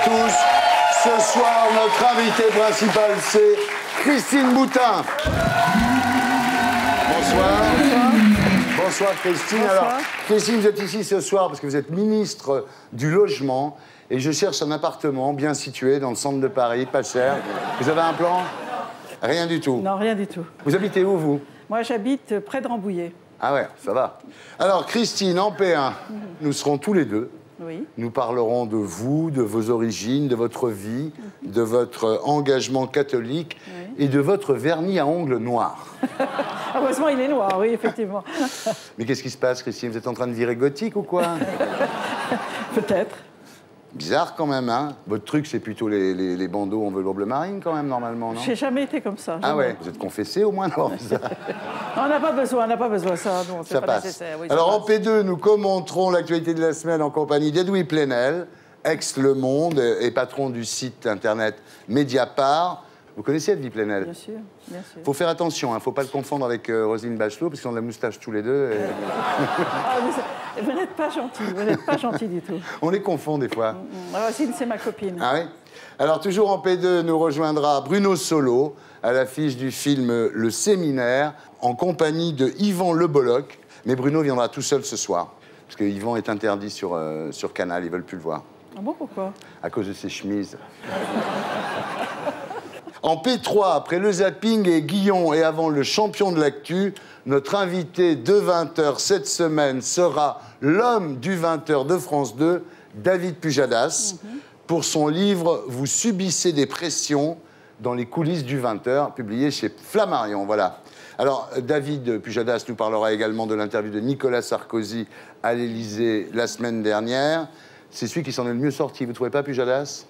à tous. Ce soir, notre invité principal, c'est Christine Boutin. Bonsoir. Bonsoir Christine. Bonsoir. Alors, Christine, vous êtes ici ce soir parce que vous êtes ministre du Logement et je cherche un appartement bien situé dans le centre de Paris, pas cher. Vous avez un plan? Rien du tout. Non, rien du tout. Vous habitez où, vous? Moi, j'habite près de Rambouillet. Ah ouais, ça va. Alors, Christine, en P1, nous serons tous les deux. Oui. Nous parlerons de vous, de vos origines, de votre vie, de votre engagement catholique et de votre vernis à ongles noirs. Heureusement, il est noir, oui, effectivement. Mais qu'est-ce qui se passe, Christine? Vous êtes en train de virer gothique ou quoi? Peut-être. Bizarre quand même, hein? Votre truc, c'est plutôt les bandeaux en velours bleu marine quand même, normalement, non? J'ai jamais été comme ça. Ah jamais. ouais? Vous êtes confessé au moins, non? On n'a pas besoin, ça. Non, c'est Ça pas passe. nécessaire. Oui, ça Alors, en passe. P2, nous commenterons l'actualité de la semaine en compagnie d'Edoui Plenel, ex-Le Monde et patron du site internet Mediapart. Vous connaissez Edoui Plenel? Bien sûr, bien sûr. Faut faire attention, hein, faut pas le confondre avec Roselyne Bachelot, parce qu'ils ont de la moustache tous les deux. Et... Ah, vous n'êtes pas gentil du tout. On les confond des fois. Rosine, c'est ma copine. Ah oui? Alors, toujours en P2, nous rejoindra Bruno Solo, à l'affiche du film Le Séminaire, en compagnie de Yvan Le Bolloc. Mais Bruno viendra tout seul ce soir, parce que Yvan est interdit sur Canal, ils veulent plus le voir. Ah bon, pourquoi? À cause de ses chemises. En P3, après le zapping et Guillon et avant le champion de l'actu, notre invité de 20h cette semaine sera l'homme du 20h de France 2, David Pujadas, pour son livre « Vous subissez des pressions dans les coulisses du 20h », publié chez Flammarion. Voilà. Alors, David Pujadas nous parlera également de l'interview de Nicolas Sarkozy à l'Élysée la semaine dernière. C'est celui qui s'en est le mieux sorti. Vous ne trouvez pas, Pujadas?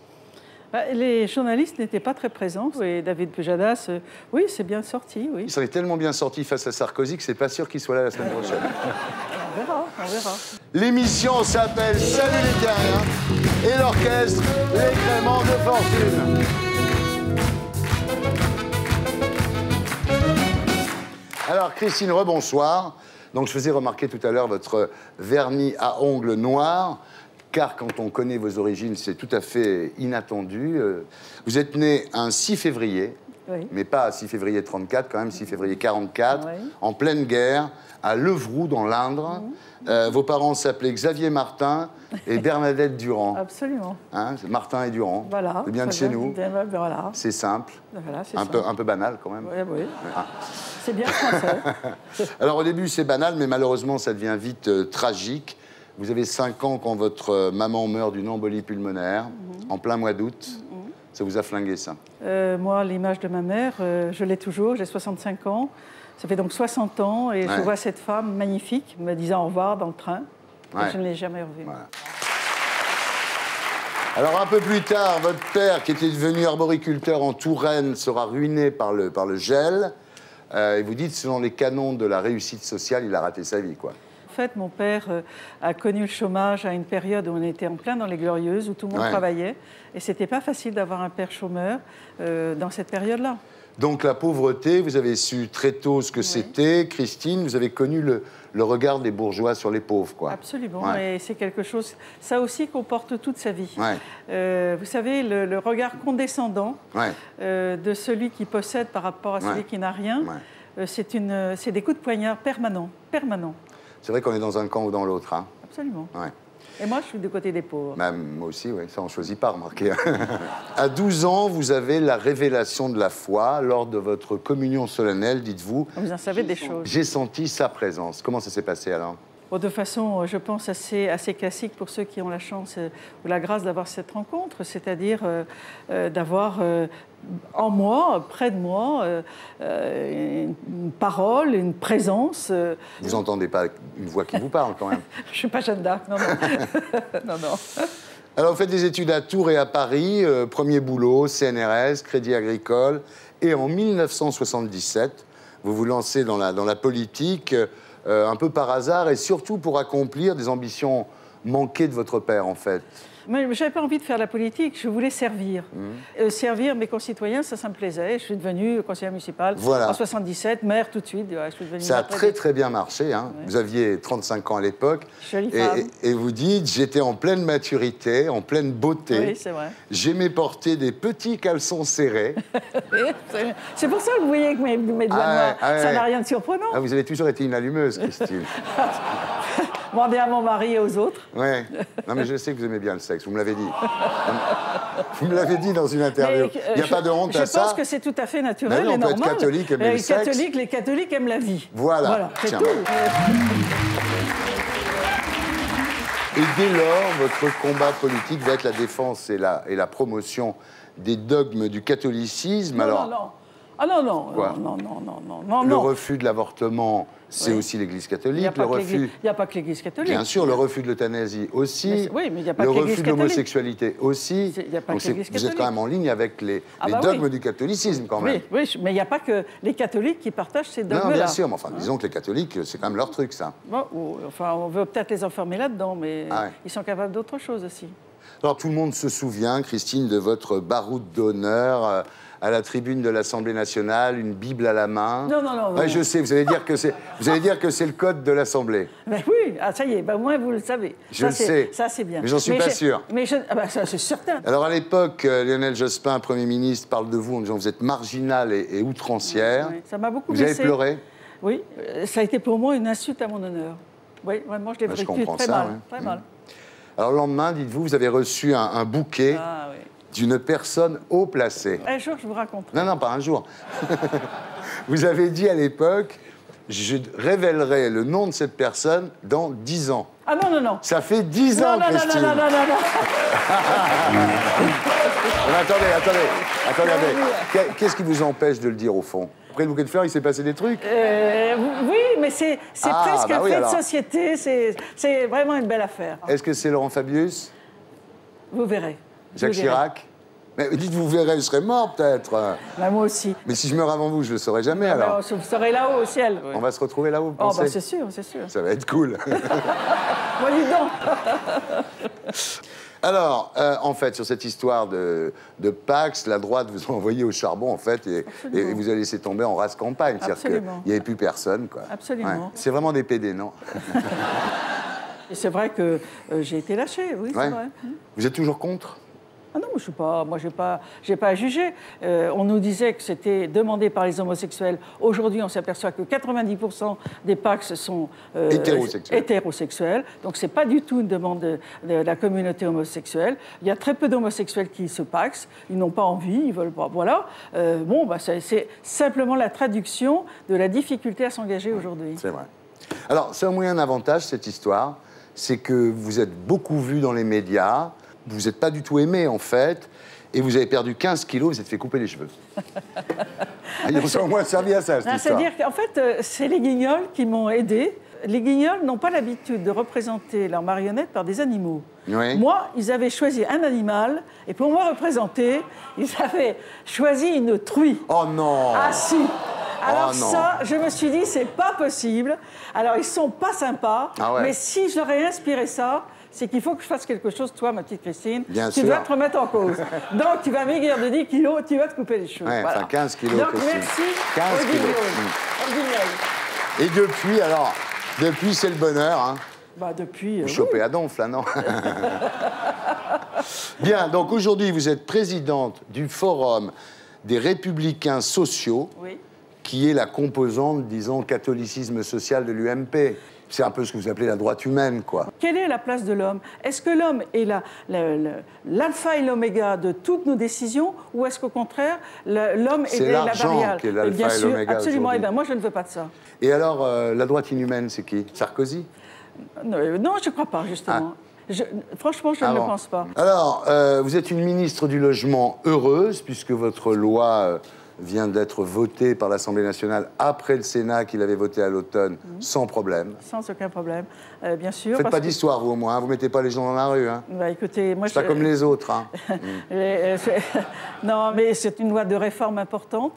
Les journalistes n'étaient pas très présents. Et David Pujadas, oui, c'est bien sorti, oui. Il s'en est tellement bien sorti face à Sarkozy que c'est pas sûr qu'il soit là la semaine prochaine. On verra, on verra. L'émission s'appelle Salut les terriens et l'orchestre Les Créments de Fortune. Alors, Christine, rebonsoir. Donc, je faisais remarquer tout à l'heure votre vernis à ongles noirs, car quand on connaît vos origines, c'est tout à fait inattendu. Vous êtes né un 6 février, Oui. mais pas 6 février 34, quand même 6 février 44, Oui. en pleine guerre, à Levroux, dans l'Indre. Vos parents s'appelaient Xavier Martin et Bernadette Durand. Absolument. Hein, c'est Martin et Durand. Voilà. C'est bien de très chez nous. Bien, voilà. C'est simple. Voilà, c'est Un ça. peu banal, quand même. Oui, oui. Ah. C'est bien français. Alors, au début, c'est banal, mais malheureusement, ça devient vite tragique. Vous avez 5 ans quand votre maman meurt d'une embolie pulmonaire, en plein mois d'août. Ça vous a flingué, ça? Moi, l'image de ma mère, je l'ai toujours, j'ai 65 ans. Ça fait donc 60 ans et Ouais. je vois cette femme magnifique me disant au revoir dans le train. Ouais. Et je ne l'ai jamais revue. Voilà. Alors, un peu plus tard, votre père, qui était devenu arboriculteur en Touraine, sera ruiné par le gel. Et vous dites, selon les canons de la réussite sociale, il a raté sa vie, quoi. En fait, mon père a connu le chômage à une période où on était en plein dans les Glorieuses, où tout le monde Ouais. travaillait. Et c'était pas facile d'avoir un père chômeur dans cette période-là. Donc, la pauvreté, vous avez su très tôt ce que c'était. Christine, vous avez connu le regard des bourgeois sur les pauvres, quoi. Absolument, Ouais. et c'est quelque chose, ça aussi, qu'on porte toute sa vie. Ouais. Vous savez, le regard condescendant Ouais. de celui qui possède par rapport à celui Ouais. qui n'a rien, Ouais. c'est des coups de poignard permanents. C'est vrai qu'on est dans un camp ou dans l'autre, hein. Absolument. Ouais. Et moi, je suis du côté des pauvres. Bah, moi aussi, oui, ça on choisit pas, remarquez. À 12 ans, vous avez la révélation de la foi lors de votre communion solennelle, dites-vous. Vous en savez des choses. J'ai senti sa présence. Comment ça s'est passé alors? Bon, de façon, je pense, assez classique pour ceux qui ont la chance ou la grâce d'avoir cette rencontre, c'est-à-dire d'avoir en moi, près de moi, une parole, une présence. Vous n'entendez pas une voix qui vous parle quand même? Je ne suis pas Jeanne d'Arc, non, non. non, non. Alors, vous faites des études à Tours et à Paris, premier boulot, CNRS, Crédit Agricole, et en 1977, vous vous lancez dans la politique, un peu par hasard, et surtout pour accomplir des ambitions manqué de votre père, en fait? Mais je n'avais pas envie de faire la politique, je voulais servir. Servir mes concitoyens, ça me plaisait. Je suis devenue conseillère municipale en 77, maire tout de suite. Ouais, je suis devenue ça a très bien marché. Hein. Ouais. Vous aviez 35 ans à l'époque. Et vous dites, j'étais en pleine maturité, en pleine beauté. Oui, c'est vrai. J'aimais porter des petits caleçons serrés. C'est pour ça que vous voyez que mes doigts noirs, ça n'a rien de surprenant. Ah, vous avez toujours été une allumeuse, Christine. Demandez à mon mari et aux autres. Oui. Non, mais je sais que vous aimez bien le sexe, vous me l'avez dit. Vous me l'avez dit dans une interview. Il n'y a pas de honte à ça. Je pense que c'est tout à fait naturel on et normal. Peut être catholique, aimer le sexe. Les catholiques aiment la vie. Voilà. C'est tout. Et dès lors, votre combat politique va être la défense et la promotion des dogmes du catholicisme. Non, alors, non. Ah non, non. Quoi? Non. Le refus de l'avortement, c'est aussi l'Église catholique. Il n'y a pas que l'Église catholique. Bien sûr, le refus de l'euthanasie aussi. Oui, mais il n'y a pas que l'Église catholique. Le refus refus de l'homosexualité aussi. Il n'y a pas que l'Église catholique. Vous êtes quand même en ligne avec les dogmes du catholicisme, quand même. Oui, mais il n'y a pas que les catholiques qui partagent ces dogmes-là. Non, bien sûr, mais enfin, disons que les catholiques, c'est quand même leur truc, ça. Bon, enfin, on veut peut-être les enfermer là-dedans, mais ils sont capables d'autre chose aussi. Alors, tout le monde se souvient, Christine, de votre baroud d'honneur à la tribune de l'Assemblée nationale, une Bible à la main. Non. Ouais, je sais, vous allez dire que c'est le code de l'Assemblée. Mais oui, ça y est, au moins vous le savez. Je le sais. Ça, c'est bien. Mais j'en suis pas sûr. Ça, c'est certain. Alors, à l'époque, Lionel Jospin, Premier ministre, parle de vous en disant que vous êtes marginale et outrancière. Oui, ça m'a beaucoup blessée. Vous avez pleuré? Oui, ça a été pour moi une insulte à mon honneur. Oui, vraiment, je l'ai vécu très mal. Alors, le lendemain, dites-vous, vous avez reçu un bouquet d'une personne haut placée. Un jour, je vous raconte. Non, pas un jour. Vous avez dit à l'époque, je révélerai le nom de cette personne dans 10 ans. Ah non. Ça fait 10 ans, Christine. Non. Attendez. Qu'est-ce qui vous empêche de le dire, au fond? Après le bouquet de fleurs, il s'est passé des trucs? Oui, mais c'est presque un fait de société. C'est vraiment une belle affaire. Est-ce que c'est Laurent Fabius? Vous verrez. Jacques Chirac? Mais dites, vous verrez, je serai mort, peut-être. Bah, moi aussi. Mais si je meurs avant vous, je ne le saurai jamais, alors. Vous serez là-haut, au ciel. Oui. On va se retrouver là-haut, vous pensez? C'est sûr. Ça va être cool. Moi, dis donc. Alors, en fait, sur cette histoire de Pax, la droite vous a envoyé au charbon, en fait, et vous a laissé tomber en race campagne. C'est-à-dire qu'il n'y avait plus personne, quoi. Absolument. Ouais. C'est vraiment des PD, non? Et c'est vrai que j'ai été lâchée, oui, c'est vrai. Vous êtes toujours contre? Ah non, j'ai pas à juger. On nous disait que c'était demandé par les homosexuels. Aujourd'hui, on s'aperçoit que 90% des Pax sont hétérosexuels. Donc, c'est pas du tout une demande de la communauté homosexuelle. Il y a très peu d'homosexuels qui se paxent. Ils n'ont pas envie, ils veulent pas. Voilà. C'est simplement la traduction de la difficulté à s'engager aujourd'hui. C'est vrai. Alors, c'est un moyen d'avantage, cette histoire. C'est que vous êtes beaucoup vu dans les médias. Vous n'êtes pas du tout aimé, en fait, et vous avez perdu 15 kilos, vous êtes fait couper les cheveux. Ils ont au moins servi à ça, cette histoire. C'est-à-dire qu'en fait, c'est les Guignols qui m'ont aidé. Les Guignols n'ont pas l'habitude de représenter leurs marionnettes par des animaux. Oui. Moi, ils avaient choisi un animal, et pour me représenter, ils avaient choisi une truie. Oh non! Ah si! Alors ça, je me suis dit, c'est pas possible. Alors, ils sont pas sympas, mais si je leur ai inspiré ça, c'est qu'il faut que je fasse quelque chose, toi, ma petite Christine. Tu dois te remettre en cause. Donc, tu vas maigrir de 10 kilos, tu vas te couper les cheveux. Ouais, voilà. Enfin, 15 kilos, donc, Christine. Merci 15 kilos. Et depuis, c'est le bonheur, hein. Depuis... Vous chopez à donf, là, non? Bien, donc aujourd'hui, vous êtes présidente du Forum des Républicains sociaux, qui est la composante, disons, catholicisme social de l'UMP. C'est un peu ce que vous appelez la droite humaine, quoi. Quelle est la place de l'homme? Est-ce que l'homme est l'alpha et l'oméga de toutes nos décisions, ou est-ce qu'au contraire, l'homme est la variable? C'est l'argent qui est l'alpha et l'oméga. Absolument. Et moi, je ne veux pas de ça. Et alors, la droite inhumaine, c'est qui? Sarkozy? Non, je ne crois pas, justement. Franchement, je ne le pense pas. Alors, vous êtes une ministre du Logement heureuse, puisque votre loi vient d'être voté par l'Assemblée nationale après le Sénat qu'il avait voté à l'automne, sans problème. Sans aucun problème, bien sûr. Faites pas d'histoire, vous, au moins, hein. Vous mettez pas les gens dans la rue. Hein. Bah, écoutez, moi, c'est pas comme les autres. Hein. Non, mais c'est une loi de réforme importante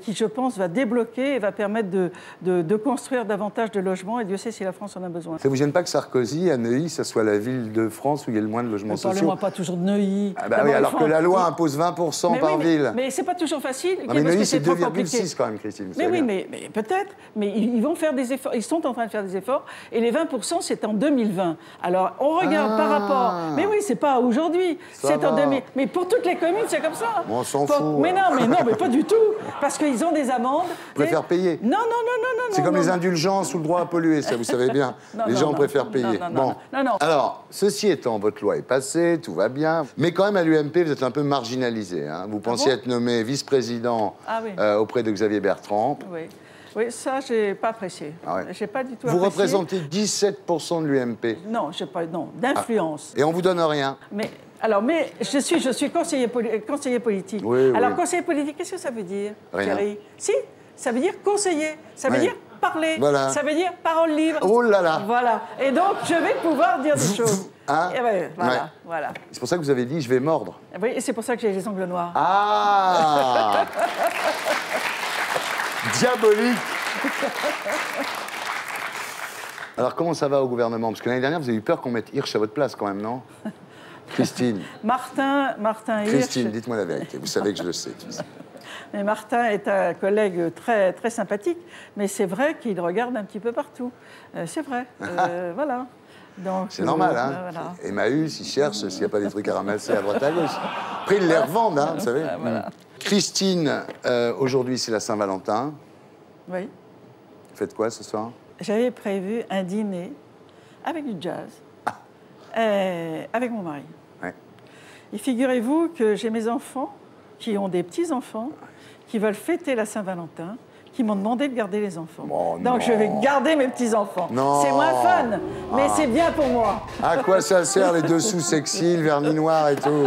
qui, je pense, va débloquer et va permettre de construire davantage de logements. Et Dieu sait si la France en a besoin. Ça vous gêne pas que Sarkozy, à Neuilly, ça soit la ville de France où il y a le moins de logements sociaux? Parlez-moi pas toujours de Neuilly. Ah bah oui, alors que la loi impose 20% par ville. Mais c'est pas toujours facile. Non, mais Neuilly, c'est 2,6 quand même, Christine. Mais oui, mais peut-être. Mais ils vont faire des efforts. Ils sont en train de faire des efforts. Et les 20%, c'est en 2020. Alors, on regarde par rapport... Mais oui, c'est pas aujourd'hui. C'est en 2000. Mais pour toutes les communes, c'est comme ça. Bon, on s'en fout. Mais non, mais pas du tout. Parce qu'ils ont des amendes. Ils préfèrent payer. Non. C'est comme les indulgences ou le droit à polluer, ça, vous savez bien. Les gens préfèrent payer. Non. Alors, ceci étant, votre loi est passée, tout va bien. Mais quand même, à l'UMP, vous êtes un peu marginalisé. Hein. Vous pensiez être nommé vice-président auprès de Xavier Bertrand. Oui, ça, j'ai pas apprécié. J'ai pas du tout apprécié. Vous représentez 17% de l'UMP. Non, d'influence. Et on vous donne rien. Mais je suis conseiller politique. Oui, alors, conseiller politique, qu'est-ce que ça veut dire, rien. Thierry? Si, ça veut dire conseiller. Ça veut dire parler. Voilà. Ça veut dire parole libre. Oh là là. Voilà. Et donc, je vais pouvoir dire des choses. Hein? Voilà. C'est pour ça que vous avez dit, je vais mordre. Oui, et c'est pour ça que j'ai les ongles noirs. Ah. Diabolique. Alors, comment ça va au gouvernement? Parce que l'année dernière, vous avez eu peur qu'on mette Hirsch à votre place, quand même, non? Christine. Martin Hirsch. Christine, dites-moi la vérité. Vous savez que je le sais. Mais Martin est un collègue très, très sympathique, mais c'est vrai qu'il regarde un petit peu partout. C'est vrai. Voilà. C'est normal, hein. Voilà. Emmaüs, ils cherchent s'il n'y a pas des trucs à ramasser à droite à gauche. Après, ils les revendent, hein, vous savez. Voilà. Christine, aujourd'hui, c'est la Saint-Valentin. Oui. Vous faites quoi ce soir? J'avais prévu un dîner avec du jazz, avec mon mari. Ouais. Et figurez-vous que j'ai mes enfants qui ont des petits-enfants qui veulent fêter la Saint-Valentin, qui m'ont demandé de garder les enfants. Oh, donc je vais garder mes petits-enfants. C'est moins fun, mais c'est bien pour moi. À quoi ça sert les dessous sexy, le vernis noir et tout?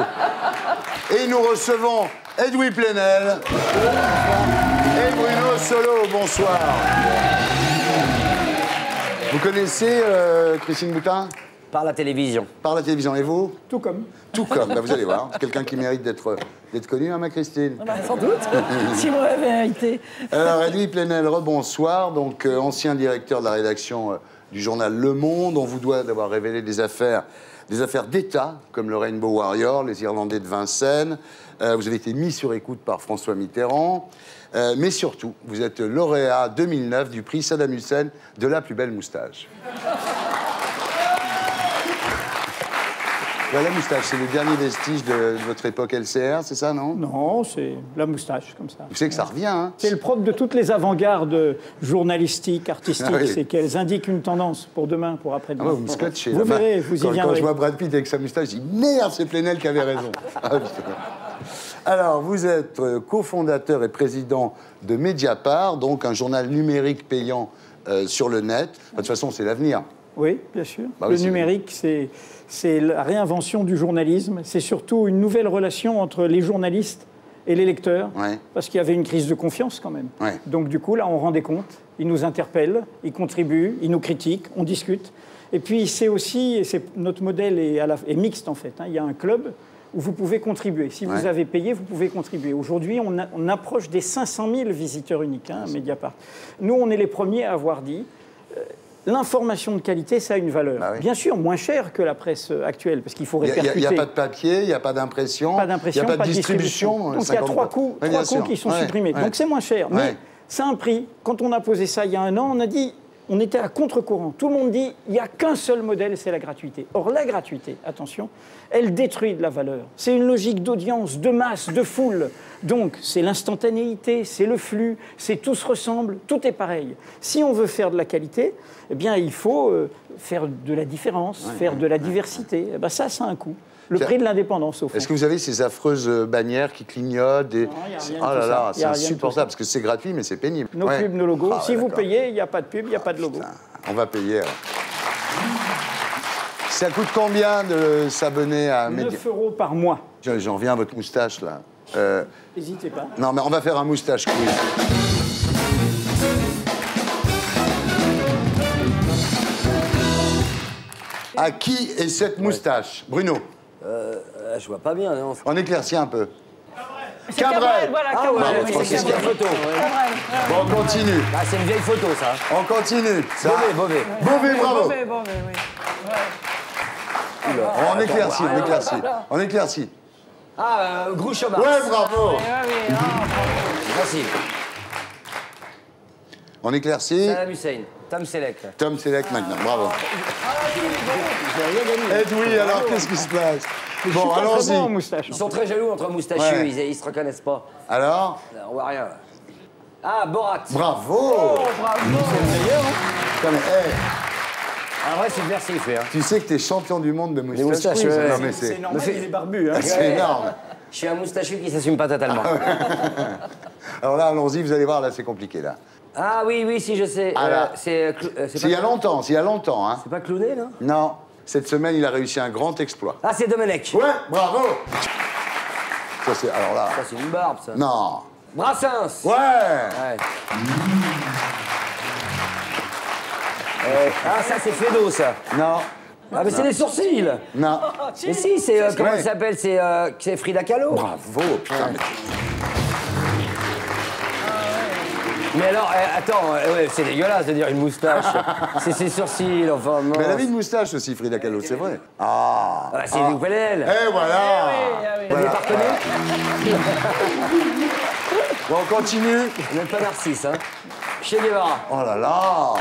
Et nous recevons Edoui Plenel et Bruno Solo. Bonsoir. Vous connaissez Christine Boutin? Par la télévision. Par la télévision. Et vous? Tout comme. Tout comme. Bah, vous allez voir. Quelqu'un qui mérite d'être connu, hein, ma Christine? Sans doute, si vous m'avez invité. Alors, Edoui Plenel, rebonsoir. Donc, ancien directeur de la rédaction du journal Le Monde. On vous doit d'avoir révélé des affaires d'État, comme le Rainbow Warrior, les Irlandais de Vincennes. Vous avez été mis sur écoute par François Mitterrand. Mais surtout, vous êtes lauréat 2009 du prix Saddam Hussein de la plus belle moustache. La moustache, c'est le dernier vestige de votre époque LCR, c'est ça, non? Non, c'est la moustache, comme ça. Vous savez que ça revient, hein? C'est le propre de toutes les avant-gardes journalistiques, artistiques, Ah oui. c'est qu'elles indiquent une tendance pour demain, pour après-demain. Ah ouais, vous me scotchez. Vous verrez, vous y Quand viendrez. je vois Brad Pitt avec sa moustache, je dis merde, c'est Plenel qui avait raison. Ah, putain. Alors, vous êtes cofondateur et président de Mediapart, donc un journal numérique payant sur le net. De toute façon, c'est l'avenir. Oui, bien sûr. Bah le oui, numérique, c'est la réinvention du journalisme. C'est surtout une nouvelle relation entre les journalistes et les lecteurs, parce qu'il y avait une crise de confiance quand même. Ouais. Donc du coup, là, on rend des comptes, ils nous interpellent, ils contribuent, ils nous critiquent, on discute. Et puis, c'est aussi, notre modèle est mixte en fait, hein. Il y a un club où vous pouvez contribuer. Si vous avez payé, vous pouvez contribuer. Aujourd'hui, on approche des 500 000 visiteurs uniques, hein, à Mediapart. Nous, on est les premiers à avoir dit... L'information de qualité, ça a une valeur. Bah oui. Bien sûr, moins cher que la presse actuelle, parce qu'il faut répercuter. Il n'y a pas de papier, il n'y a pas d'impression, il n'y a pas de distribution. Donc il y a trois coûts qui sont supprimés. Donc c'est moins cher. Mais c'est un prix. Quand on a posé ça il y a un an, on a dit, on était à contre-courant. Tout le monde dit, il n'y a qu'un seul modèle, c'est la gratuité. Or, la gratuité, attention, elle détruit de la valeur. C'est une logique d'audience, de masse, de foule. Donc, c'est l'instantanéité, c'est le flux, c'est tout se ressemble, tout est pareil. Si on veut faire de la qualité, eh bien, il faut faire de la différence, faire de la diversité. Eh bien, ça a un coût. Le prix de l'indépendance, au fond. Est-ce que vous avez ces affreuses bannières qui clignotent Non, il n'y a rien de Oh là là, tout c'est insupportable, parce que c'est gratuit, mais c'est pénible. Nos pubs, nos logos. Si vous payez, il n'y a pas de pub, il n'y a pas de logo. Putain, on va payer. Alors. Ça coûte combien de s'abonner à 9 € par mois. J'en viens à votre moustache, là. N'hésitez pas. Non, mais on va faire un moustache quiz. À qui est cette moustache, Bruno? Je vois pas bien, non. On éclaircit un peu. C'est Cabrel, voilà, Cabrel. C'est une vieille photo. Bon, on continue. Ah, c'est une vieille photo, ça. On continue. Ça. Beauvais. Beauvais, bravo. Beauvais, oui. On éclaircit, on éclaircit. On éclaircit. Ah, Groucho Marx. Ouais, bravo. Merci. On éclaircit. Saddam Hussein. Tom Selleck. Tom Selleck maintenant, bravo. Edoui, alors qu'est-ce qui se passe? Bon, allons-y. Ils sont très jaloux entre moustachus, Ouais. ils se reconnaissent pas. Alors? On voit rien. Ah, Borat. Bravo. C'est le meilleur, hein. Comme, hey, En vrai, c'est bien ce qu'il fait. Hein. tu sais que t'es champion du monde de moustache. moustaches, quiz, ouais. non, mais C'est c'est normal, il est barbu. Hein. c'est énorme. Je suis un moustachu qui s'assume pas totalement. Alors là, allons-y, vous allez voir, là, c'est compliqué, là. Ah oui, si, je sais. Ah, là. C'est Il y a longtemps, hein. C'est pas Clooney, non? Non, cette semaine, il a réussi un grand exploit. Ah, c'est Domenech. Ouais, bravo. Ça, c'est, alors là... Ça, c'est une barbe, ça. Non. Brassens. Ouais. Ouais. Ah, ça, c'est Fédo, ça. Non. Ah, mais c'est des sourcils. Non. Mais si, c'est... comment Ouais. ça s'appelle? C'est Frida Kahlo. Bravo, putain. mais- Mais alors, attends, ouais, c'est dégueulasse de dire une moustache. C'est ses sourcils, enfin... Mais elle mince. avait une moustache aussi, Frida Kahlo, c'est vrai. Ah. Ah, c'est du PNL. Et voilà. Vous l'avez pas reconnu? Bon, on continue. Vous n'êtes pas Narcisse, hein? Che Guevara. Oh là là.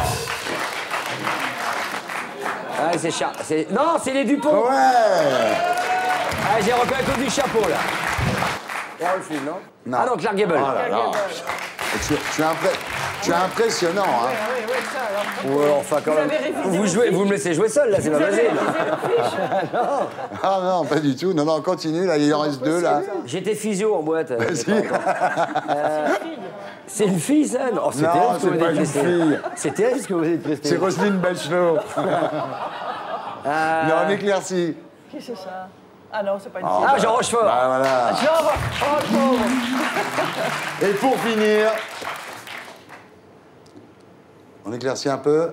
Ah, c'est Non, c'est les Dupont. Ouais. Ah, j'ai repéré à cause du chapeau, là. Errol Flynn, non? Non. Ah non, Clark Gable. Oh là là. Tu es impressionnant, hein. Ou alors, enfin, quand même. Vous me laissez jouer seul, là, c'est pas facile. Ah non, pas du tout. Non, non, continue, là, il en reste deux, là. J'étais physio en boîte. Vas-y. C'est une fille, ça? Non, c'est Non, terrible ce que c'est vous pas avez une testé. fille. C'est terrible ce que vous avez testé. C'est Roselyne Bachelot. Non, on éclaircit. Qui c'est ça? Ah non, c'est pas une Ah, Jean Rochefort. Bah voilà. Jean Rochefort. Et pour finir, on éclaircit un peu.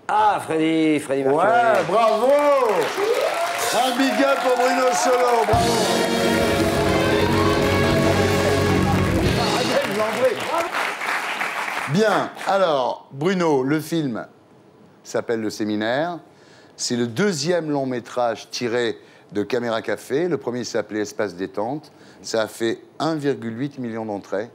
Ah, Freddy Mercury. Ouais, bravo. Un big up pour Bruno Solo, bravo. Bien, alors, Bruno, le film s'appelle Le Séminaire. C'est le deuxième long métrage tiré de Caméra Café. Le premier s'appelait Espace Détente. Ça a fait 1,8 million d'entrées.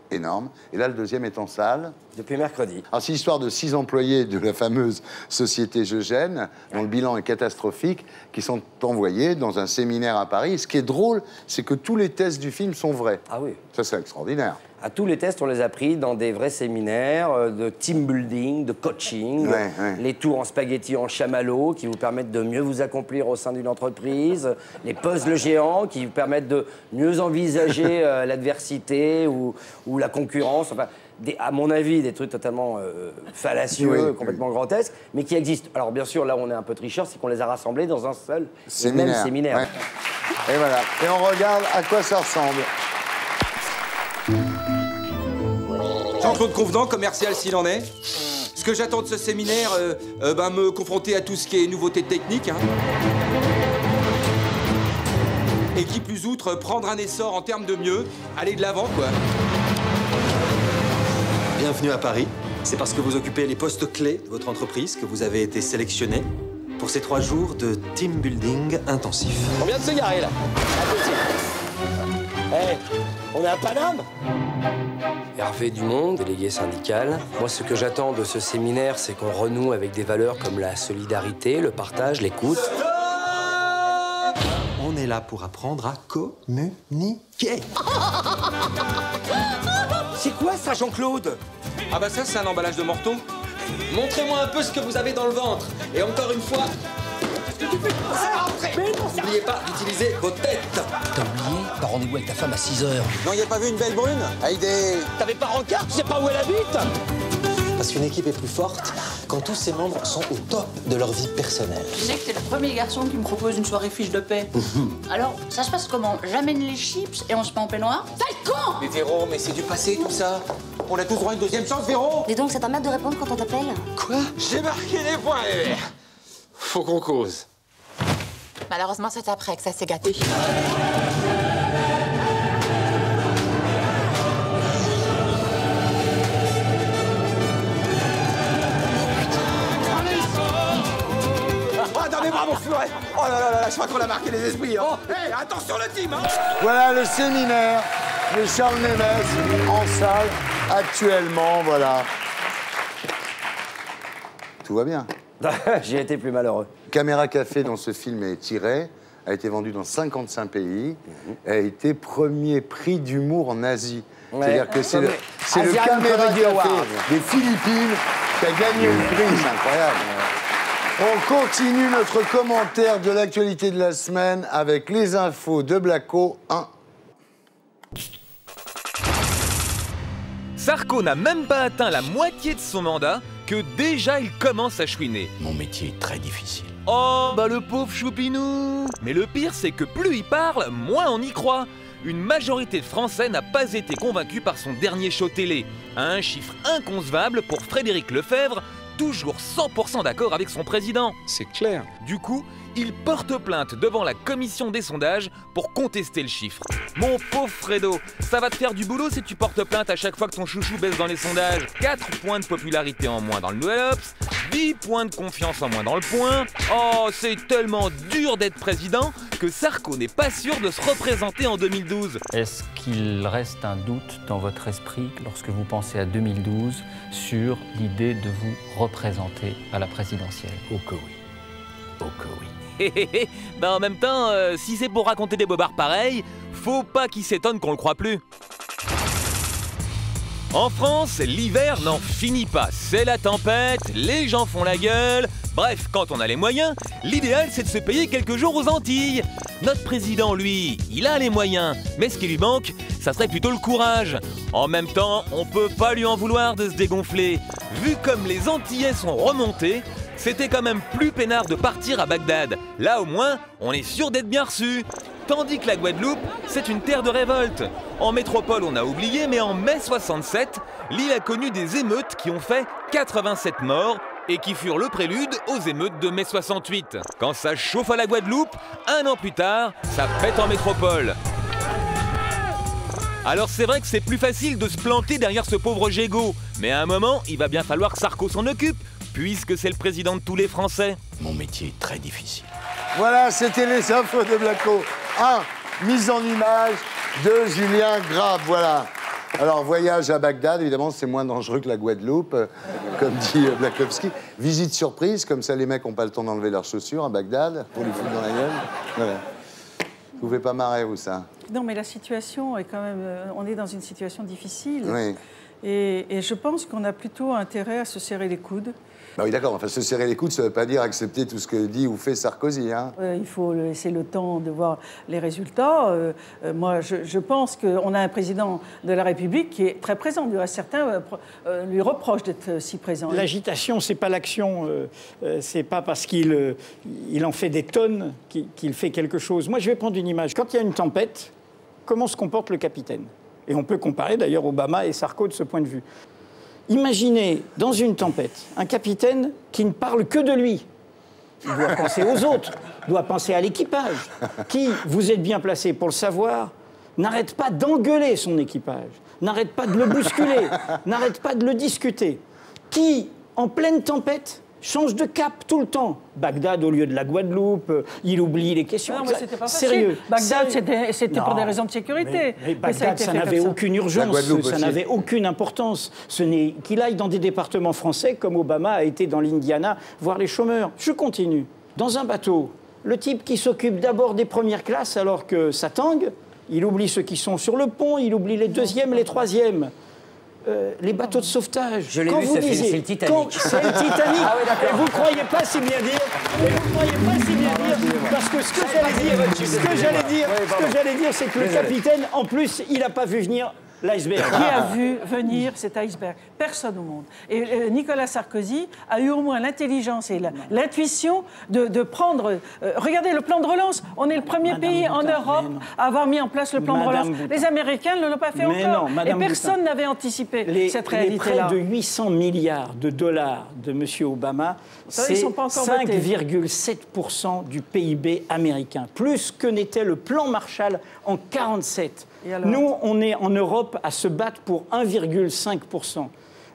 Énorme. Et là, le deuxième est en salle. Depuis mercredi. Alors, c'est l'histoire de 6 employés de la fameuse société Jeugène, dont le bilan est catastrophique, qui sont envoyés dans un séminaire à Paris. Et ce qui est drôle, c'est que tous les tests du film sont vrais. Ah oui. Ça, c'est extraordinaire. À tous les tests, on les a pris dans des vrais séminaires de team building, de coaching, Ouais, ouais. les tours en spaghetti en chamallow qui vous permettent de mieux vous accomplir au sein d'une entreprise, les puzzles géants qui vous permettent de mieux envisager l'adversité ou la concurrence. Enfin, à mon avis, des trucs totalement fallacieux, Oui, complètement grotesques, mais qui existent. Alors bien sûr, là, on est un peu tricheur, c'est qu'on les a rassemblés dans un seul et même séminaire. Ouais. Et voilà. Et on regarde à quoi ça ressemble. Jean-Claude Convenant, commercial s'il en est. Ce que j'attends de ce séminaire, me confronter à tout ce qui est nouveauté technique. Hein. Et qui plus outre, prendre un essor en termes de mieux, aller de l'avant, quoi. Bienvenue à Paris. C'est parce que vous occupez les postes clés de votre entreprise que vous avez été sélectionné pour ces 3 jours de team building intensif. On vient de se garer, là. Hey, on est à Paname. Hervé Dumont, délégué syndical. Moi, ce que j'attends de ce séminaire, c'est qu'on renoue avec des valeurs comme la solidarité, le partage, l'écoute. On est là pour apprendre à communiquer. C'est quoi ça, Jean-Claude? Ah bah ça, c'est un emballage de morteau. Montrez-moi un peu ce que vous avez dans le ventre. Et encore une fois, n'oubliez pas d'utiliser vos têtes. T'as oublié? T'as rendez-vous avec ta femme à 6 heures. Non, il n'y a pas vu une belle brune avec des... T'avais pas rencard? Tu sais pas où elle habite? Parce qu'une équipe est plus forte quand tous ses membres sont au top de leur vie personnelle. Tu sais que t'es le premier garçon qui me propose une soirée fiche de paix. Alors, ça se passe comment? J'amène les chips et on se met en peignoir? Sale con! Mais Véro, mais c'est du passé tout ça. On a tous droit à une deuxième chance, Véro. Dis donc, ça t'emmerde de répondre quand on t'appelle? Quoi? J'ai marqué les points, les verts. Faut qu'on cause. Malheureusement, c'est après que ça s'est gâté. Ah, donnez-moi mon furet. Oh là là là, je crois qu'on a marqué les esprits. Hein. Hey, attention le team, hein. Voilà le séminaire de Charles Nemes en salle actuellement, voilà. Tout va bien. J'ai été plus malheureux. Caméra Café, dont ce film est tiré, a été vendu dans 55 pays, et a été premier prix d'humour en Asie. Ouais. C'est-à-dire que c'est le Asian Caméra Comedy Café Award. des Philippines qui a gagné le prix, c'est incroyable. On continue notre commentaire de l'actualité de la semaine avec les infos de Blacko 1. Sarko n'a même pas atteint la moitié de son mandat que déjà il commence à chouiner. Mon métier est très difficile. Oh, bah le pauvre choupinou. Mais le pire, c'est que plus il parle, moins on y croit. Une majorité de Français n'a pas été convaincue par son dernier show télé. Un chiffre inconcevable pour Frédéric Lefebvre, toujours 100% d'accord avec son président. C'est clair. Du coup, il porte plainte devant la commission des sondages pour contester le chiffre. Mon pauvre Fredo, ça va te faire du boulot si tu portes plainte à chaque fois que ton chouchou baisse dans les sondages. 4 points de popularité en moins dans le Nouvel Obs, 10 points de confiance en moins dans le Point. Oh, c'est tellement dur d'être président que Sarko n'est pas sûr de se représenter en 2012. Est-ce qu'il reste un doute dans votre esprit lorsque vous pensez à 2012 sur l'idée de vous représenter à la présidentielle? Oh que oui. Oh que oui. Ben en même temps, si c'est pour raconter des bobards pareils, faut pas qu'il s'étonne qu'on le croit plus. En France, l'hiver n'en finit pas. C'est la tempête, les gens font la gueule. Bref, quand on a les moyens, l'idéal c'est de se payer quelques jours aux Antilles. Notre président, lui, il a les moyens, mais ce qui lui manque, ça serait plutôt le courage. En même temps, on peut pas lui en vouloir de se dégonfler. Vu comme les Antillais sont remontés, c'était quand même plus peinard de partir à Bagdad. Là, au moins, on est sûr d'être bien reçu. Tandis que la Guadeloupe, c'est une terre de révolte. En métropole, on a oublié, mais en mai 67, l'île a connu des émeutes qui ont fait 87 morts et qui furent le prélude aux émeutes de mai 68. Quand ça chauffe à la Guadeloupe, un an plus tard, ça pète en métropole. Alors c'est vrai que c'est plus facile de se planter derrière ce pauvre Gégaud, mais à un moment, il va bien falloir que Sarko s'en occupe, puisque c'est le président de tous les Français. Mon métier est très difficile. Voilà, c'était les infos de Blacko 1, mise en image de Julien Grave, voilà. Alors, voyage à Bagdad, évidemment, c'est moins dangereux que la Guadeloupe, comme dit Blakowski. Visite surprise, comme ça les mecs n'ont pas le temps d'enlever leurs chaussures à Bagdad, pour les foutre dans la gueule. Voilà. Vous pouvez pas marrer, vous, ça? Non, mais la situation est quand même... on est dans une situation difficile. Oui. Et je pense qu'on a plutôt intérêt à se serrer les coudes. Bah oui, d'accord. Enfin, se serrer les coudes, ça ne veut pas dire accepter tout ce que dit ou fait Sarkozy. Hein. Il faut laisser le temps de voir les résultats. Moi, je pense qu'on a un président de la République qui est très présent. Certains lui reprochent d'être si présent. L'agitation, c'est pas l'action. C'est pas parce qu'il en fait des tonnes qu'il fait quelque chose. Moi, je vais prendre une image. Quand il y a une tempête, comment se comporte le capitaine? Et on peut comparer d'ailleurs Obama et Sarko de ce point de vue. Imaginez, dans une tempête, un capitaine qui ne parle que de lui. Il doit penser aux autres, doit penser à l'équipage, qui, vous êtes bien placé pour le savoir, n'arrête pas d'engueuler son équipage, n'arrête pas de le bousculer, n'arrête pas de le discuter, qui, en pleine tempête, change de cap tout le temps. Bagdad au lieu de la Guadeloupe, il oublie les questions. Non, mais c'était pas facile. Sérieux. Bagdad, c'était pour des raisons de sécurité. Mais Bagdad, ça n'avait aucune urgence, ça n'avait aucune importance. Ce n'est qu'il aille dans des départements français, comme Obama a été dans l'Indiana, voir les chômeurs. Je continue. Dans un bateau, le type qui s'occupe d'abord des premières classes alors que ça tangue, il oublie ceux qui sont sur le pont, il oublie les deuxièmes, les troisièmes. Les bateaux de sauvetage. Je l'ai vu, ce film, c'est le Titanic. C'est le Titanic. Ah oui, et vous ne croyez pas si bien dire. Et vous ne croyez pas si bien dire. Parce que ce que j'allais dire, c'est que le capitaine, en plus, il n'a pas vu venir L'iceberg. Qui a vu venir cet iceberg? Personne au monde. Et Nicolas Sarkozy a eu au moins l'intelligence et l'intuition de prendre... regardez le plan de relance. On est le premier pays en Europe à avoir mis en place le plan de relance. Les Américains ne l'ont pas fait encore. Et personne n'avait anticipé cette réalité-là. Les près de 800 milliards de dollars de M. Obama, c'est 5,7% du PIB américain. Plus que n'était le plan Marshall en 1947. Nous, on est en Europe à se battre pour 1,5%.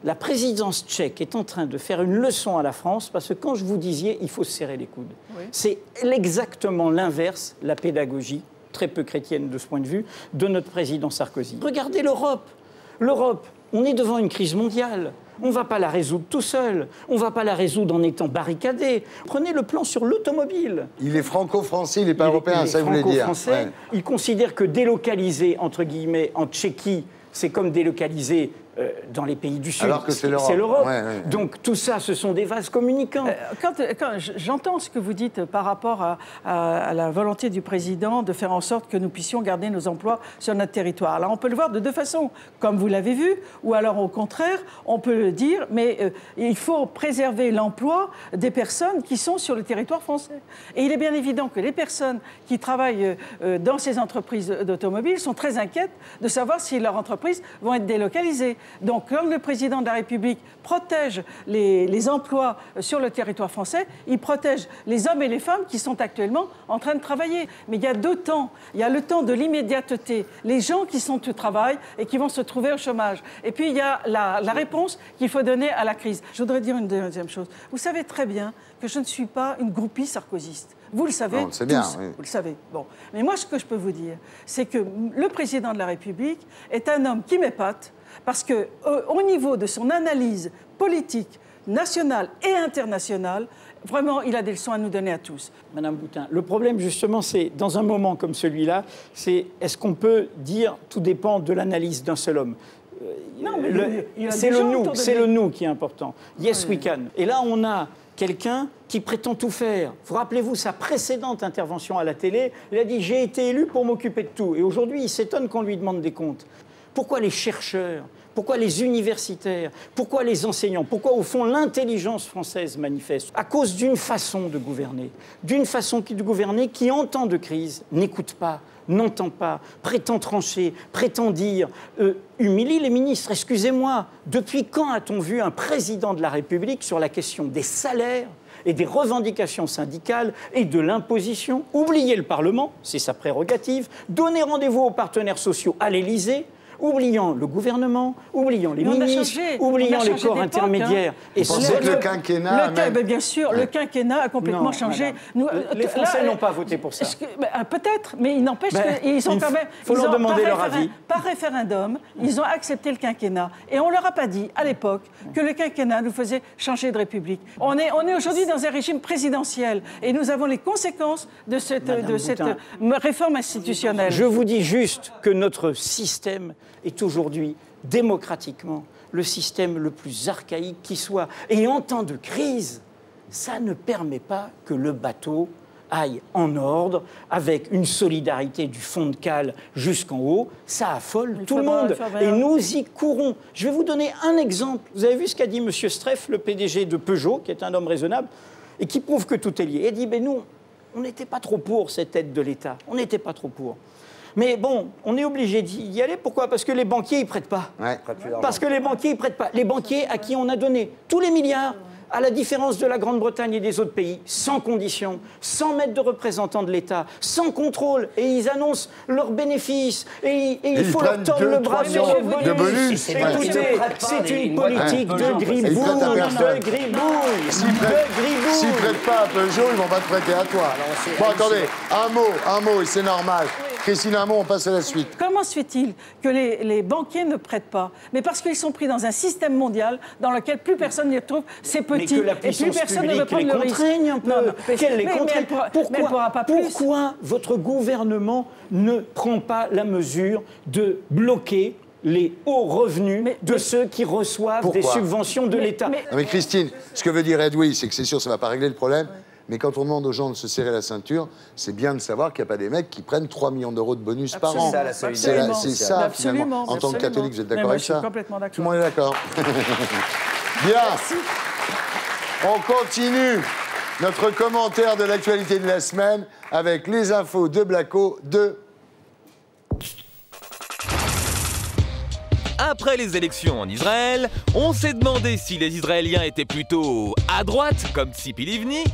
La présidence tchèque est en train de faire une leçon à la France parce que quand je vous disais, il faut se serrer les coudes. Oui. C'est exactement l'inverse, la pédagogie, très peu chrétienne de ce point de vue, de notre président Sarkozy. Regardez l'Europe. L'Europe, on est devant une crise mondiale. On ne va pas la résoudre tout seul. On ne va pas la résoudre en étant barricadé. Prenez le plan sur l'automobile. Il est franco-français, il n'est pas européen, ça voulait dire. Ouais. Il considère que délocaliser, entre guillemets, en Tchéquie, c'est comme délocaliser dans les pays du Sud. Alors que c'est l'Europe. Ouais. Donc tout ça, ce sont des vases communicants. Quand j'entends ce que vous dites par rapport à la volonté du président de faire en sorte que nous puissions garder nos emplois sur notre territoire. Alors on peut le voir de deux façons, comme vous l'avez vu, ou alors au contraire, on peut le dire, mais il faut préserver l'emploi des personnes qui sont sur le territoire français. Et il est bien évident que les personnes qui travaillent dans ces entreprises d'automobiles sont très inquiètes de savoir si leurs entreprises vont être délocalisées. Donc, quand le président de la République protège les emplois sur le territoire français, il protège les hommes et les femmes qui sont actuellement en train de travailler. Mais il y a deux temps. Il y a le temps de l'immédiateté, les gens qui sont au travail et qui vont se trouver au chômage. Et puis, il y a la réponse qu'il faut donner à la crise. Je voudrais dire une deuxième chose. Vous savez très bien que je ne suis pas une groupie sarkozyste. Vous le savez, non, c'est bien, oui. Vous le savez. Bon. Mais moi, ce que je peux vous dire, c'est que le président de la République est un homme qui m'épate, parce qu'au niveau de son analyse politique, nationale et internationale, vraiment, il a des leçons à nous donner à tous. Madame Boutin, le problème, justement, c'est, dans un moment comme celui-là, c'est est-ce qu'on peut dire tout dépend de l'analyse d'un seul homme? Non, mais c'est le nous qui est important. Yes, we can. Et là, on a quelqu'un qui prétend tout faire. Vous rappelez-vous sa précédente intervention à la télé, il a dit « j'ai été élu pour m'occuper de tout ». Et aujourd'hui, il s'étonne qu'on lui demande des comptes. Pourquoi les chercheurs? Pourquoi les universitaires? Pourquoi les enseignants? Pourquoi, au fond, l'intelligence française manifeste? À cause d'une façon de gouverner. D'une façon de gouverner qui, en temps de crise, n'écoute pas, n'entend pas, prétend trancher, prétend dire, humilie les ministres. Excusez-moi, depuis quand a-t-on vu un président de la République sur la question des salaires et des revendications syndicales et de l'imposition? Oubliez le Parlement, c'est sa prérogative, donner rendez-vous aux partenaires sociaux à l'Élysée, oubliant le gouvernement, oubliant les ministres, oubliant les corps intermédiaires. Et c'est que le quinquennat... Bien sûr, le quinquennat a complètement changé. Les Français n'ont pas voté pour ça. Peut-être, mais il n'empêche qu'ils ont quand même... Il faut leur demander leur avis. Par référendum, ils ont accepté le quinquennat. Et on ne leur a pas dit, à l'époque, que le quinquennat nous faisait changer de République. On est aujourd'hui dans un régime présidentiel et nous avons les conséquences de cette réforme institutionnelle. Je vous dis juste que notre système est aujourd'hui, démocratiquement, le système le plus archaïque qui soit. Et en temps de crise, ça ne permet pas que le bateau aille en ordre, avec une solidarité du fond de cale jusqu'en haut. Ça affole tout le monde. Et nous y courons. Je vais vous donner un exemple. Vous avez vu ce qu'a dit M. Streff, le PDG de Peugeot, qui est un homme raisonnable, et qui prouve que tout est lié. Il dit, mais nous, on n'était pas trop pour cette aide de l'État. On n'était pas trop pour. Mais bon, on est obligé d'y aller. Pourquoi? Parce que les banquiers, ils ne prêtent pas. Ouais. Parce que les banquiers, ils ne prêtent pas. Les banquiers à qui on a donné tous les milliards, à la différence de la Grande-Bretagne et des autres pays, sans condition, sans mettre de représentants de l'État, sans contrôle. Et ils annoncent leurs bénéfices. Et il faut leur tordre le bras sur le bonus. Écoutez, c'est une politique de gribouille. S'ils ne prêtent pas à Peugeot, ils ne vont pas te prêter à toi. Bon, attendez, un mot, et c'est normal. Christine, un mot, on passe à la suite. Comment se fait-il que les banquiers ne prêtent pas? Mais parce qu'ils sont pris dans un système mondial dans lequel plus personne ne les retrouve, c'est petit, et plus personne ne veut prendre le risque. Qu'elle les contraigne. Pourquoi votre gouvernement ne prend pas la mesure de bloquer les hauts revenus de ceux qui reçoivent des subventions de l'État? Mais Christine, ce que veut dire Edoui, c'est que c'est sûr, ça ne va pas régler le problème. Mais quand on demande aux gens de se serrer la ceinture, c'est bien de savoir qu'il n'y a pas des mecs qui prennent 3 millions d'euros de bonus par an. C'est ça, finalement. En tant que catholique, vous êtes d'accord avec ça? Je suis complètement d'accord. Tout le monde est d'accord. Bien. Merci. On continue notre commentaire de l'actualité de la semaine avec les infos de Blacko de... Après les élections en Israël, on s'est demandé si les Israéliens étaient plutôt à droite, comme Tzipi Livni,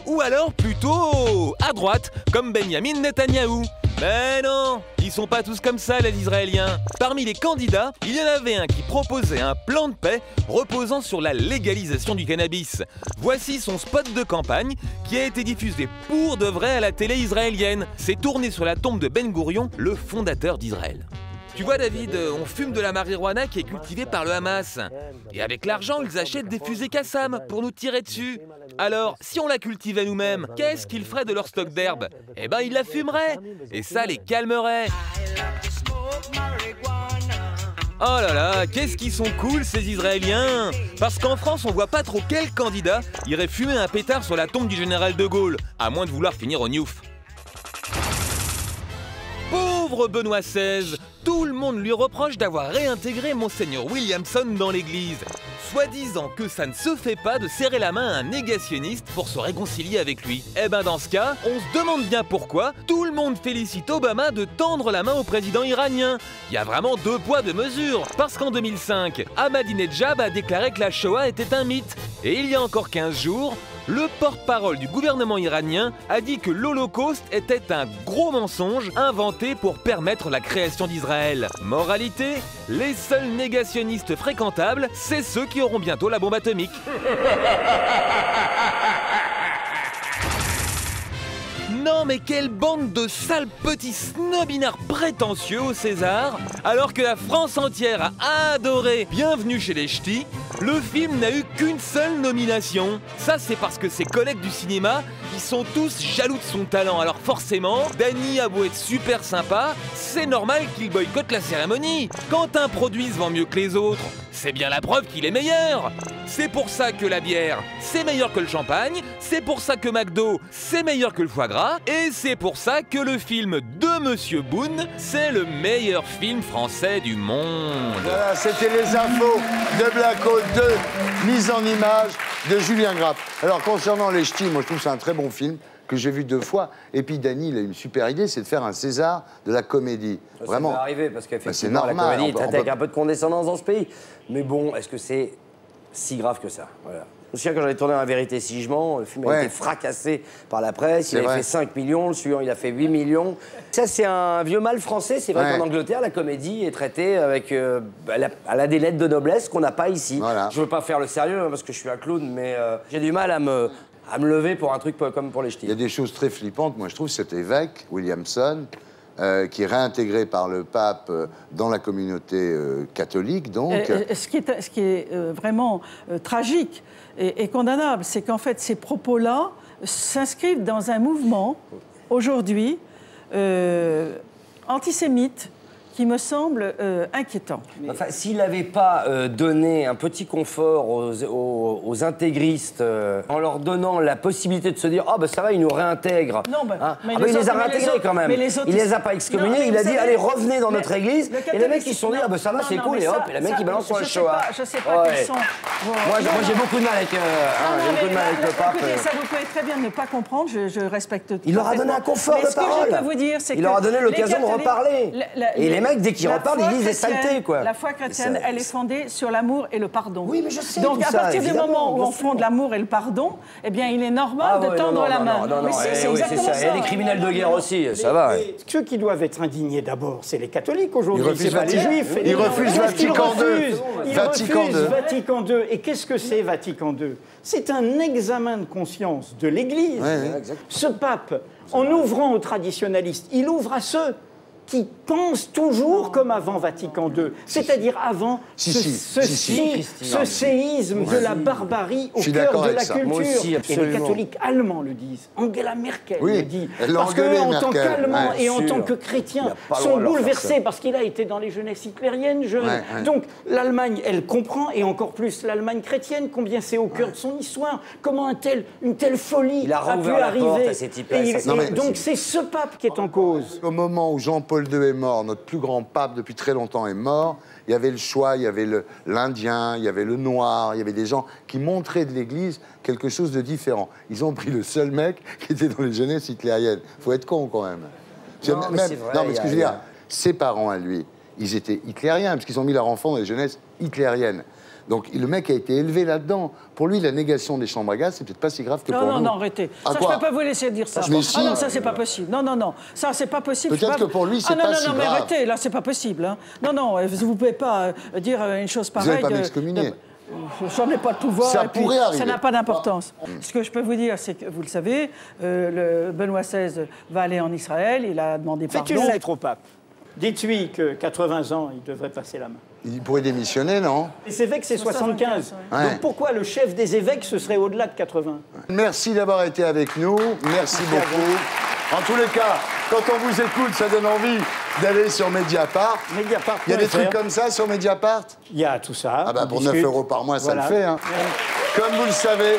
ou alors plutôt à droite, comme Benyamin Netanyahou. Mais non, ils sont pas tous comme ça, les Israéliens. Parmi les candidats, il y en avait un qui proposait un plan de paix reposant sur la légalisation du cannabis. Voici son spot de campagne qui a été diffusé pour de vrai à la télé israélienne. C'est tourné sur la tombe de Ben Gourion, le fondateur d'Israël. Tu vois David, on fume de la marijuana qui est cultivée par le Hamas. Et avec l'argent, ils achètent des fusées Qassam pour nous tirer dessus. Alors, si on la cultivait nous-mêmes, qu'est-ce qu'ils feraient de leur stock d'herbe? Eh ben, ils la fumeraient. Et ça les calmerait. Oh là là, qu'est-ce qu'ils sont cool ces Israéliens! Parce qu'en France, on voit pas trop quel candidat irait fumer un pétard sur la tombe du général de Gaulle, à moins de vouloir finir au Newf. Pauvre Benoît XVI, tout le monde lui reproche d'avoir réintégré Monseigneur Williamson dans l'église. Soi-disant que ça ne se fait pas de serrer la main à un négationniste pour se réconcilier avec lui. Eh ben dans ce cas, on se demande bien pourquoi tout le monde félicite Obama de tendre la main au président iranien. Il y a vraiment 2 poids 2 mesures. Parce qu'en 2005, Ahmadinejad a déclaré que la Shoah était un mythe. Et il y a encore 15 jours, le porte-parole du gouvernement iranien a dit que l'Holocauste était un gros mensonge inventé pour permettre la création d'Israël. Moralité, les seuls négationnistes fréquentables, c'est ceux qui auront bientôt la bombe atomique. Non mais quelle bande de sales petits snobinards prétentieux au César. Alors que la France entière a adoré Bienvenue chez les Ch'tis, le film n'a eu qu'une seule nomination. Ça c'est parce que ses collègues du cinéma, ils sont tous jaloux de son talent. Alors forcément, Danny a beau être super sympa, c'est normal qu'il boycotte la cérémonie. Quand un produit se vend mieux que les autres, c'est bien la preuve qu'il est meilleur. C'est pour ça que la bière, c'est meilleur que le champagne. C'est pour ça que McDo, c'est meilleur que le foie gras. Et c'est pour ça que le film de Monsieur Boone, c'est le meilleur film français du monde. Voilà, c'était les infos de Blacko 2, mise en image de Julien Graphe. Alors, concernant les Ch'tis, moi je trouve que c'est un très bon film que j'ai vu 2 fois. Et puis Dany, il a une super idée, c'est de faire un César de la comédie. Ça Vraiment. peut arriver parce qu'effectivement, la comédie est traitée avec un peu de condescendance dans ce pays. Mais bon, est-ce que c'est si grave que ça? Voilà. Je me souviens quand j'avais tourné La Vérité si je mens, le film a été fracassé par la presse, il avait fait 5 millions, le suivant il a fait 8 millions. Ça c'est un vieux mal français, c'est vrai qu'en Angleterre la comédie est traitée avec, elle a des lettres de noblesse qu'on n'a pas ici. Voilà. Je veux pas faire le sérieux hein, parce que je suis un clown, mais j'ai du mal à me lever pour un truc comme pour les Ch'tis. Il y a des choses très flippantes, moi je trouve, cet évêque, Williamson, qui est réintégré par le pape dans la communauté catholique, donc... Ce qui est vraiment tragique et condamnable, c'est qu'en fait, ces propos-là s'inscrivent dans un mouvement, aujourd'hui, antisémite, qui me semble inquiétant. Enfin, s'il n'avait pas donné un petit confort aux intégristes en leur donnant la possibilité de se dire « Ah, ben ça va, ils nous réintègrent. » Non, il les a réintégrés quand même. Il les a pas excommuniés, il a dit « Allez, revenez dans notre église. » Et les mecs, ils se sont dit « Ah, ben ça va, c'est cool. » Et hop, et les mecs, ils balancent sur le Shoah. Je sais pas quels sont... Moi, j'ai beaucoup de mal avec le pape. Écoutez, ça vous pouvez très bien ne pas comprendre, je respecte tout. Il leur a donné un confort de parole. Ce que je peux vous dire, c'est que... Il leur a donné l'occasion de reparler. Et les mecs, dès qu'ils reparlent, ils disent des saletés, quoi. La foi chrétienne, elle est fondée sur l'amour et le pardon. Oui, mais je sais. Donc, à partir du moment où on fonde l'amour et le pardon, eh bien, il est normal de tendre la main. Non, c'est exactement ça. Et les criminels de guerre aussi, ça va. Ceux qui doivent être indignés d'abord, c'est les catholiques aujourd'hui, c'est pas les juifs. Ils refusent Vatican II. Ils refusent Vatican II. Et qu'est-ce que c'est Vatican II? C'est un examen de conscience de l'Église. Ce pape, en ouvrant aux traditionalistes, il ouvre à ceux qui pense toujours comme avant Vatican II, c'est-à-dire avant ce séisme de la barbarie au cœur de la culture. Aussi, et les catholiques allemands le disent, Angela Merkel le dit, parce engueulé, qu'en tant Merkel. qu'Allemands et en tant que chrétiens sont bouleversés parce qu'il a été dans les jeunesses hitlériennes jeune. Donc l'Allemagne, elle comprend, et encore plus l'Allemagne chrétienne, combien c'est au cœur de son histoire, comment une telle folie a pu arriver. Donc c'est ce pape qui est en cause. Au moment où Jean-Paul II est mort, notre plus grand pape depuis très longtemps est mort, il y avait le choix, il y avait l'Indien, il y avait le Noir, il y avait des gens qui montraient de l'Église quelque chose de différent. Ils ont pris le seul mec qui était dans les jeunesses hitlériennes. Faut être con quand même. Non, mais c'est vrai, non, mais ce que je veux dire, ses parents à lui, ils étaient hitlériens, parce qu'ils ont mis leur enfant dans les jeunesses hitlériennes. Donc le mec a été élevé là-dedans. Pour lui, la négation des chambres à gaz, c'est peut-être pas si grave que pour nous. Non, arrêtez. Ça, je peux pas vous laisser dire ça. Mais si. Ah non, ça, c'est pas possible. Non. Ça, c'est pas possible. Peut-être que pour lui, c'est pas si grave. Non, mais arrêtez, là, c'est pas possible. Hein. Non, vous pouvez pas dire une chose pareille. Vous n'allez pas m'excommunier. J'en ai pas de pouvoir. Ça pourrait arriver. Ça n'a pas d'importance. Ce que je peux vous dire, c'est que, vous le savez, le Benoît XVI va aller en Israël. Il a demandé pardon. Faites une lettre au pape. Dites-lui que 80 ans, il devrait passer la main. Il pourrait démissionner, non? Les évêques, c'est 75. Ouais. Donc pourquoi le chef des évêques, ce serait au-delà de 80? Merci d'avoir été avec nous. Merci beaucoup. En tous les cas, quand on vous écoute, ça donne envie d'aller sur Mediapart. Mediapart. Il y a des trucs comme ça sur Mediapart? Il y a tout ça. Ah bah pour 9 € par mois, ça le fait. Hein. Comme vous le savez,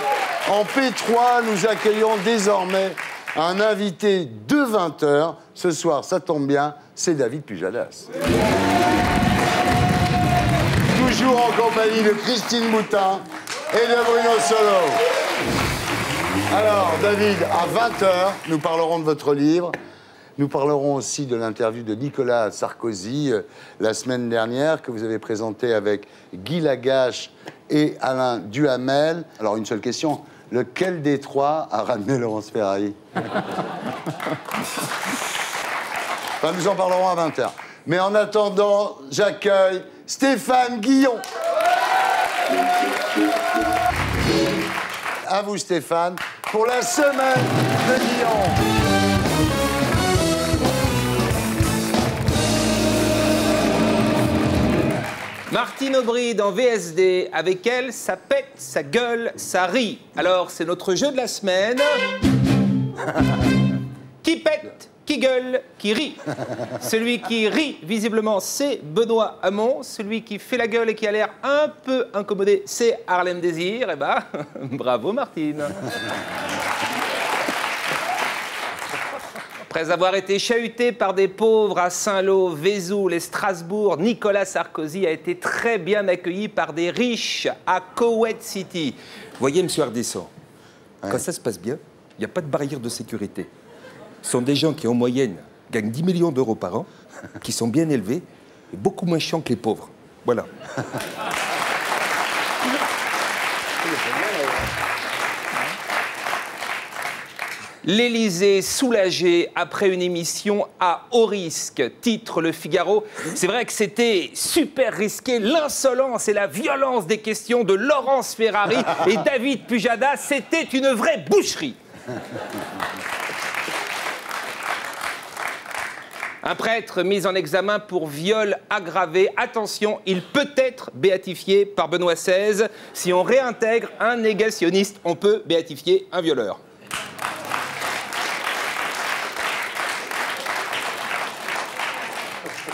en P3, nous accueillons désormais un invité de 20h. Ce soir, ça tombe bien, c'est David Pujadas. Toujours en compagnie de Christine Boutin et de Bruno Solo. Alors, David, à 20h, nous parlerons de votre livre. Nous parlerons aussi de l'interview de Nicolas Sarkozy la semaine dernière, que vous avez présenté avec Guy Lagache et Alain Duhamel. Alors, une seule question. Lequel des trois a ramené Laurence Ferrari? Enfin, nous en parlerons à 20h. Mais en attendant, j'accueille Stéphane Guillon. À vous, Stéphane, pour la semaine de Guillon. Martine Aubry dans VSD. Avec elle, ça pète, ça gueule, ça rit. Alors, c'est notre jeu de la semaine. Qui pète, qui gueule, qui rit. Celui qui rit, visiblement, c'est Benoît Hamon. Celui qui fait la gueule et qui a l'air un peu incommodé, c'est Harlem Désir. Eh ben, bravo Martine. Après avoir été chahuté par des pauvres à Saint-Lô, Vesoul et Strasbourg, Nicolas Sarkozy a été très bien accueilli par des riches à Kuwait City. Vous voyez, M. Ardesson, quand ça se passe bien, il n'y a pas de barrière de sécurité. Ce sont des gens qui, en moyenne, gagnent 10 millions d'euros par an, qui sont bien élevés et beaucoup moins chiants que les pauvres. Voilà. L'Élysée soulagé après une émission à haut risque, titre Le Figaro. C'est vrai que c'était super risqué, l'insolence et la violence des questions de Laurence Ferrari et David Pujadas, c'était une vraie boucherie. Un prêtre mis en examen pour viol aggravé. Attention, il peut être béatifié par Benoît XVI. Si on réintègre un négationniste, on peut béatifier un violeur.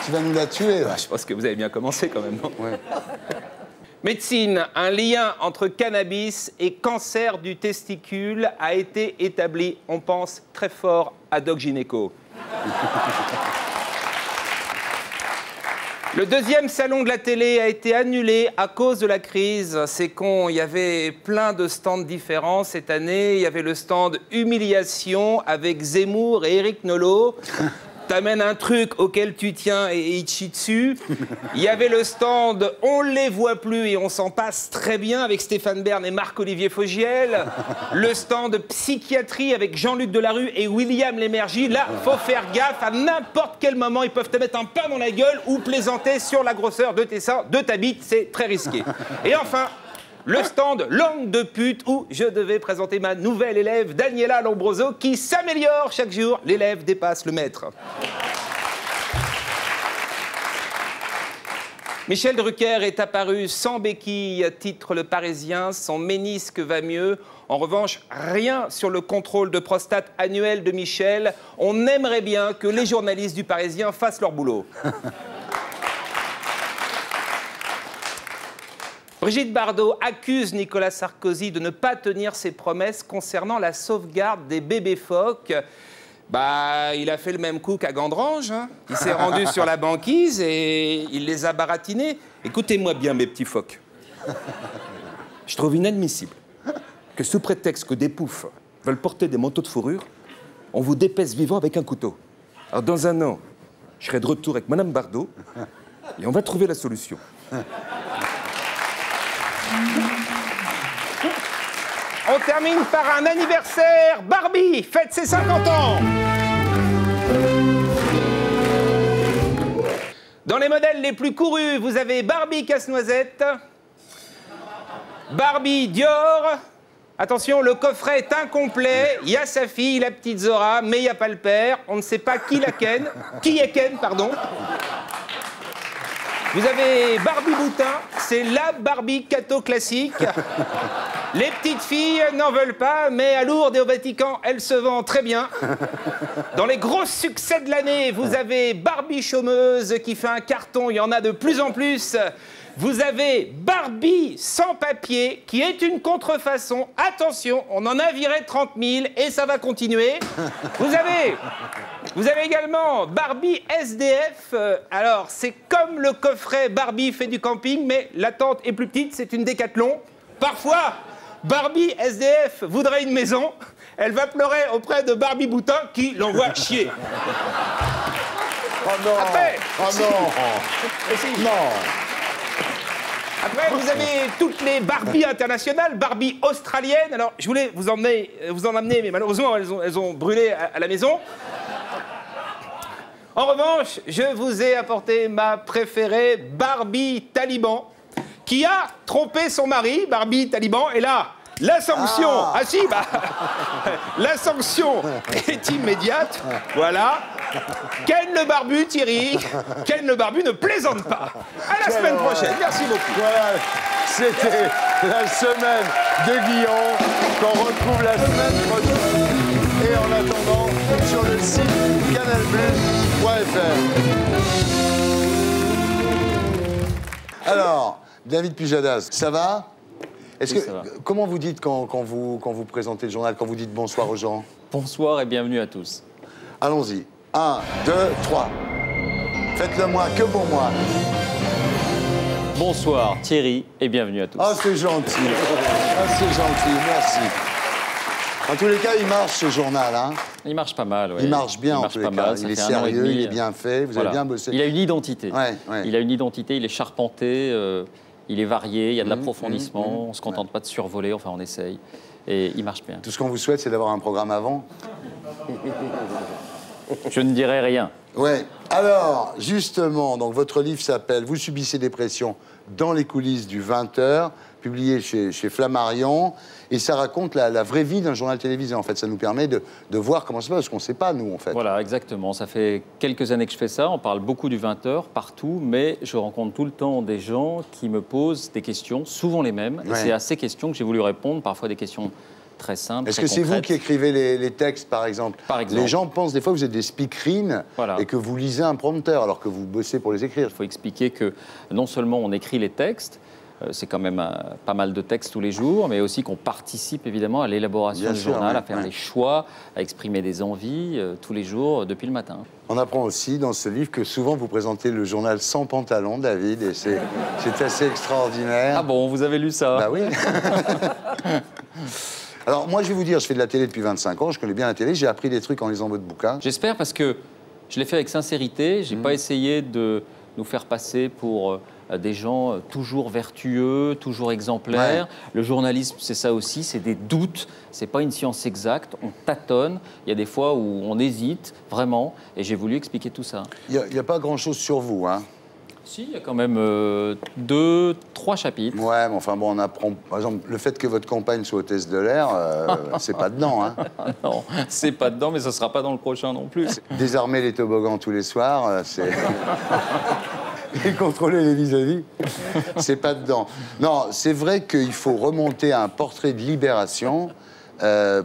Tu vas nous la tuer, là. Je pense que vous avez bien commencé quand même, non? Ouais. Médecine, un lien entre cannabis et cancer du testicule a été établi. On pense très fort à Doc Gynéco. Le deuxième salon de la télé a été annulé à cause de la crise. C'est con, il y avait plein de stands différents cette année. Il y avait le stand humiliation avec Zemmour et Éric Nolot. T'amènes un truc auquel tu tiens et il chie dessus. Il y avait le stand on les voit plus et on s'en passe très bien avec Stéphane Bern et Marc-Olivier Fogiel. Le stand psychiatrie avec Jean-Luc Delarue et William Lémergie. Là, faut faire gaffe, à n'importe quel moment, ils peuvent te mettre un pain dans la gueule ou plaisanter sur la grosseur de tes seins, de ta bite, c'est très risqué. Et enfin, le stand langue de pute où je devais présenter ma nouvelle élève, Daniela Lombroso, qui s'améliore chaque jour. L'élève dépasse le maître. Michel Drucker est apparu sans béquille, titre Le Parisien, son ménisque va mieux. En revanche, rien sur le contrôle de prostate annuel de Michel. On aimerait bien que les journalistes du Parisien fassent leur boulot. Brigitte Bardot accuse Nicolas Sarkozy de ne pas tenir ses promesses concernant la sauvegarde des bébés phoques. Bah, il a fait le même coup qu'à Gandrange. Hein. Il s'est rendu sur la banquise et il les a baratinés. Écoutez-moi bien, mes petits phoques. Je trouve inadmissible que sous prétexte que des poufs veulent porter des manteaux de fourrure, on vous dépèce vivant avec un couteau. Alors dans un an, je serai de retour avec Madame Bardot et on va trouver la solution. On termine par un anniversaire. Barbie fête ses 50 ans. Dans les modèles les plus courus, vous avez Barbie Casse-Noisette, Barbie Dior. Attention, le coffret est incomplet. Il y a sa fille, la petite Zora, mais il n'y a pas le père. On ne sait pas qui la Ken. Qui est Ken, pardon. Vous avez Barbie Boutin, c'est la Barbie catho classique. Les petites filles n'en veulent pas, mais à Lourdes et au Vatican, elle se vend très bien. Dans les gros succès de l'année, vous avez Barbie chômeuse qui fait un carton, il y en a de plus en plus. Vous avez Barbie sans papier qui est une contrefaçon. Attention, on en a viré 30 000 et ça va continuer. Vous avez également Barbie SDF. Alors, c'est comme le coffret Barbie fait du camping, mais la tente est plus petite, c'est une Décathlon. Parfois, Barbie SDF voudrait une maison. Elle va pleurer auprès de Barbie Boutin qui l'envoie chier. Oh non. Après, oh non. Non. Après, vous avez toutes les Barbie internationales, Barbie australiennes. Alors, je voulais vous en amener, mais malheureusement, elles ont brûlé à la maison. En revanche, je vous ai apporté ma préférée, Barbie Taliban, qui a trompé son mari, Barbie Taliban, et là, la sanction, la sanction est immédiate, voilà. Ken le barbu, Thierry, Ken le barbu ne plaisante pas. À la semaine prochaine, merci beaucoup. Voilà, c'était la semaine de Guillon, qu'on retrouve la semaine prochaine. Et en attendant, sur le site canalbleu.fr. Alors, David Pujadas, ça va? Comment vous dites quand vous présentez le journal, quand vous dites bonsoir aux gens? Bonsoir et bienvenue à tous. Allons-y. 1, 2, 3. Faites-le moi, que pour moi. Bonsoir Thierry et bienvenue à tous. Ah, c'est gentil. Ah, c'est gentil, merci. En tous les cas, il marche ce journal, hein? Il marche pas mal, oui. Il marche bien en tous les cas. Il est sérieux, il est bien fait, vous avez bien bossé. Il a une identité. Ouais. Il a une identité, il est charpenté, il est varié, il y a de l'approfondissement, on ne se contente pas de survoler, enfin on essaye. Et il marche bien. Tout ce qu'on vous souhaite, c'est d'avoir un programme avant. Je ne dirai rien. Ouais. Alors, justement, donc votre livre s'appelle « Vous subissez des pressions dans les coulisses du 20h », publié chez Flammarion. Et ça raconte la vraie vie d'un journal télévisé, en fait. Ça nous permet de voir comment ça se passe, parce qu'on ne sait pas, nous, en fait. Voilà, exactement. Ça fait quelques années que je fais ça. On parle beaucoup du 20h, partout, mais je rencontre tout le temps des gens qui me posent des questions, souvent les mêmes. Et c'est à ces questions que j'ai voulu répondre, parfois des questions très simple. Est-ce que c'est vous qui écrivez les textes, par exemple? Les gens pensent des fois que vous êtes des speakerines et que vous lisez un prompteur alors que vous bossez pour les écrire. Il faut expliquer que non seulement on écrit les textes, c'est quand même pas mal de textes tous les jours, mais aussi qu'on participe évidemment à l'élaboration du journal, à faire les choix, à exprimer des envies tous les jours depuis le matin. On apprend aussi dans ce livre que souvent vous présentez le journal sans pantalon, David, et c'est assez extraordinaire. Ah bon, vous avez lu ça? Bah oui. Alors, moi, je vais vous dire, je fais de la télé depuis 25 ans, je connais bien la télé, j'ai appris des trucs en lisant votre bouquin. J'espère, parce que je l'ai fait avec sincérité, j'ai pas essayé de nous faire passer pour des gens toujours vertueux, toujours exemplaires. Le journalisme, c'est ça aussi, c'est des doutes, c'est pas une science exacte, on tâtonne, il y a des fois où on hésite, vraiment, et j'ai voulu expliquer tout ça. Il n'y a pas grand-chose sur vous, hein? Si, il y a quand même 2, 3 chapitres. Ouais, mais enfin bon, on apprend... Par exemple, le fait que votre compagne soit hôtesse de l'air, c'est pas dedans, hein? Non, c'est pas dedans, mais ce sera pas dans le prochain non plus. Désarmer les toboggans tous les soirs, c'est... et contrôler les vis-à-vis, c'est pas dedans. Non, c'est vrai qu'il faut remonter à un portrait de Libération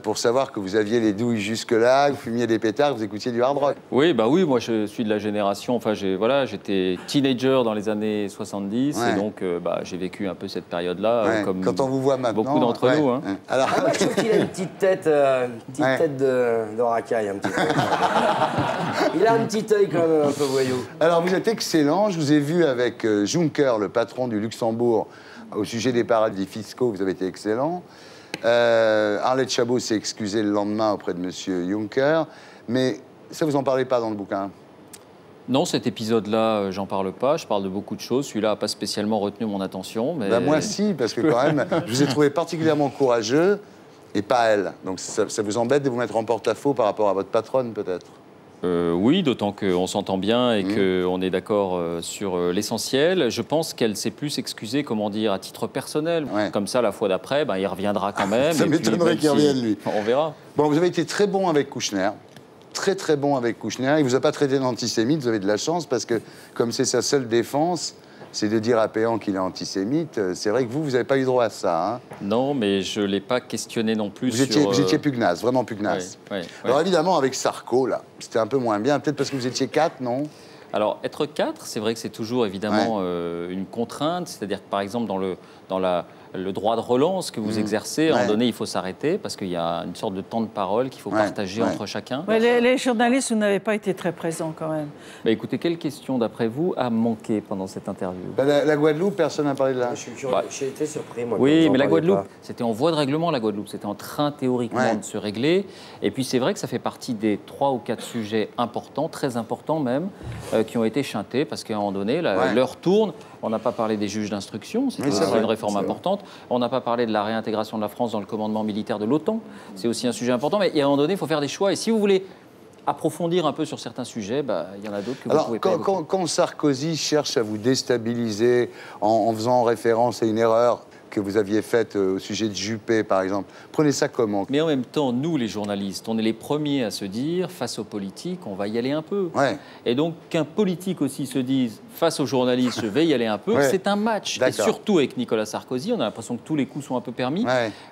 pour savoir que vous aviez les douilles jusque-là, que vous fumiez des pétards, que vous écoutiez du hard rock. Oui, bah oui, moi je suis de la génération, enfin j'étais teenager dans les années 70, et donc j'ai vécu un peu cette période-là, comme quand on vous voit maintenant, beaucoup d'entre nous. Hein. Alors, je trouve qu'il a une petite tête, tête de racaille, un petit peu. Il a un petit œil quand même un peu voyou. Alors vous êtes excellent, je vous ai vu avec Juncker, le patron du Luxembourg, au sujet des paradis fiscaux, vous avez été excellent. Arlette Chabot s'est excusée le lendemain auprès de M. Juncker, mais ça, vous en parlez pas dans le bouquin? Non, cet épisode-là, j'en parle pas. Je parle de beaucoup de choses. Celui-là n'a pas spécialement retenu mon attention. Mais... Ben moi, si, parce que quand même, je vous ai trouvé particulièrement courageux, et pas elle. Donc ça vous embête de vous mettre en porte-à-faux par rapport à votre patronne, peut-être? Oui, d'autant qu'on s'entend bien et qu'on est d'accord sur l'essentiel. Je pense qu'elle s'est plus excusée, comment dire, à titre personnel. Comme ça, la fois d'après, il reviendra quand même. Ça m'étonnerait qu'il revienne, lui. On verra. Bon, vous avez été très bon avec Kouchner. Très, très bon avec Kouchner. Il ne vous a pas traité d'antisémite, vous avez de la chance, parce que comme c'est sa seule défense, c'est de dire à Péan qu'il est antisémite. C'est vrai que vous n'avez pas eu droit à ça. Hein. Non, mais je ne l'ai pas questionné non plus. Vous étiez pugnace, vraiment pugnace. Alors évidemment, avec Sarko, là, c'était un peu moins bien. Peut-être parce que vous étiez 4, non? Alors, être 4, c'est vrai que c'est toujours évidemment une contrainte. C'est-à-dire que, par exemple, dans le droit de relance que vous exercez, à un moment donné, il faut s'arrêter parce qu'il y a une sorte de temps de parole qu'il faut partager entre chacun. Les journalistes, vous n'avez pas été très présents quand même. Écoutez, quelle question, d'après vous, a manqué pendant cette interview? La Guadeloupe, personne n'a parlé de là. J'ai été surpris, moi. Oui, mais la Guadeloupe, c'était en voie de règlement, la Guadeloupe. C'était en train, théoriquement, de se régler. Et puis, c'est vrai que ça fait partie des 3 ou 4 sujets importants, très importants même, qui ont été chantés parce qu'à un moment donné, l'heure tourne. On n'a pas parlé des juges d'instruction, c'est une réforme importante. On n'a pas parlé de la réintégration de la France dans le commandement militaire de l'OTAN. C'est aussi un sujet important. Mais à un moment donné, il faut faire des choix. Et si vous voulez approfondir un peu sur certains sujets, il y en a d'autres que vous pouvez pas évoquer. Quand Sarkozy cherche à vous déstabiliser en faisant référence à une erreur que vous aviez faite au sujet de Juppé, par exemple. Prenez ça comment? Mais en même temps, nous, les journalistes, on est les premiers à se dire, face aux politiques, on va y aller un peu. Et donc, qu'un politique aussi se dise, face aux journalistes, je vais y aller un peu, c'est un match. Et surtout avec Nicolas Sarkozy, on a l'impression que tous les coups sont un peu permis.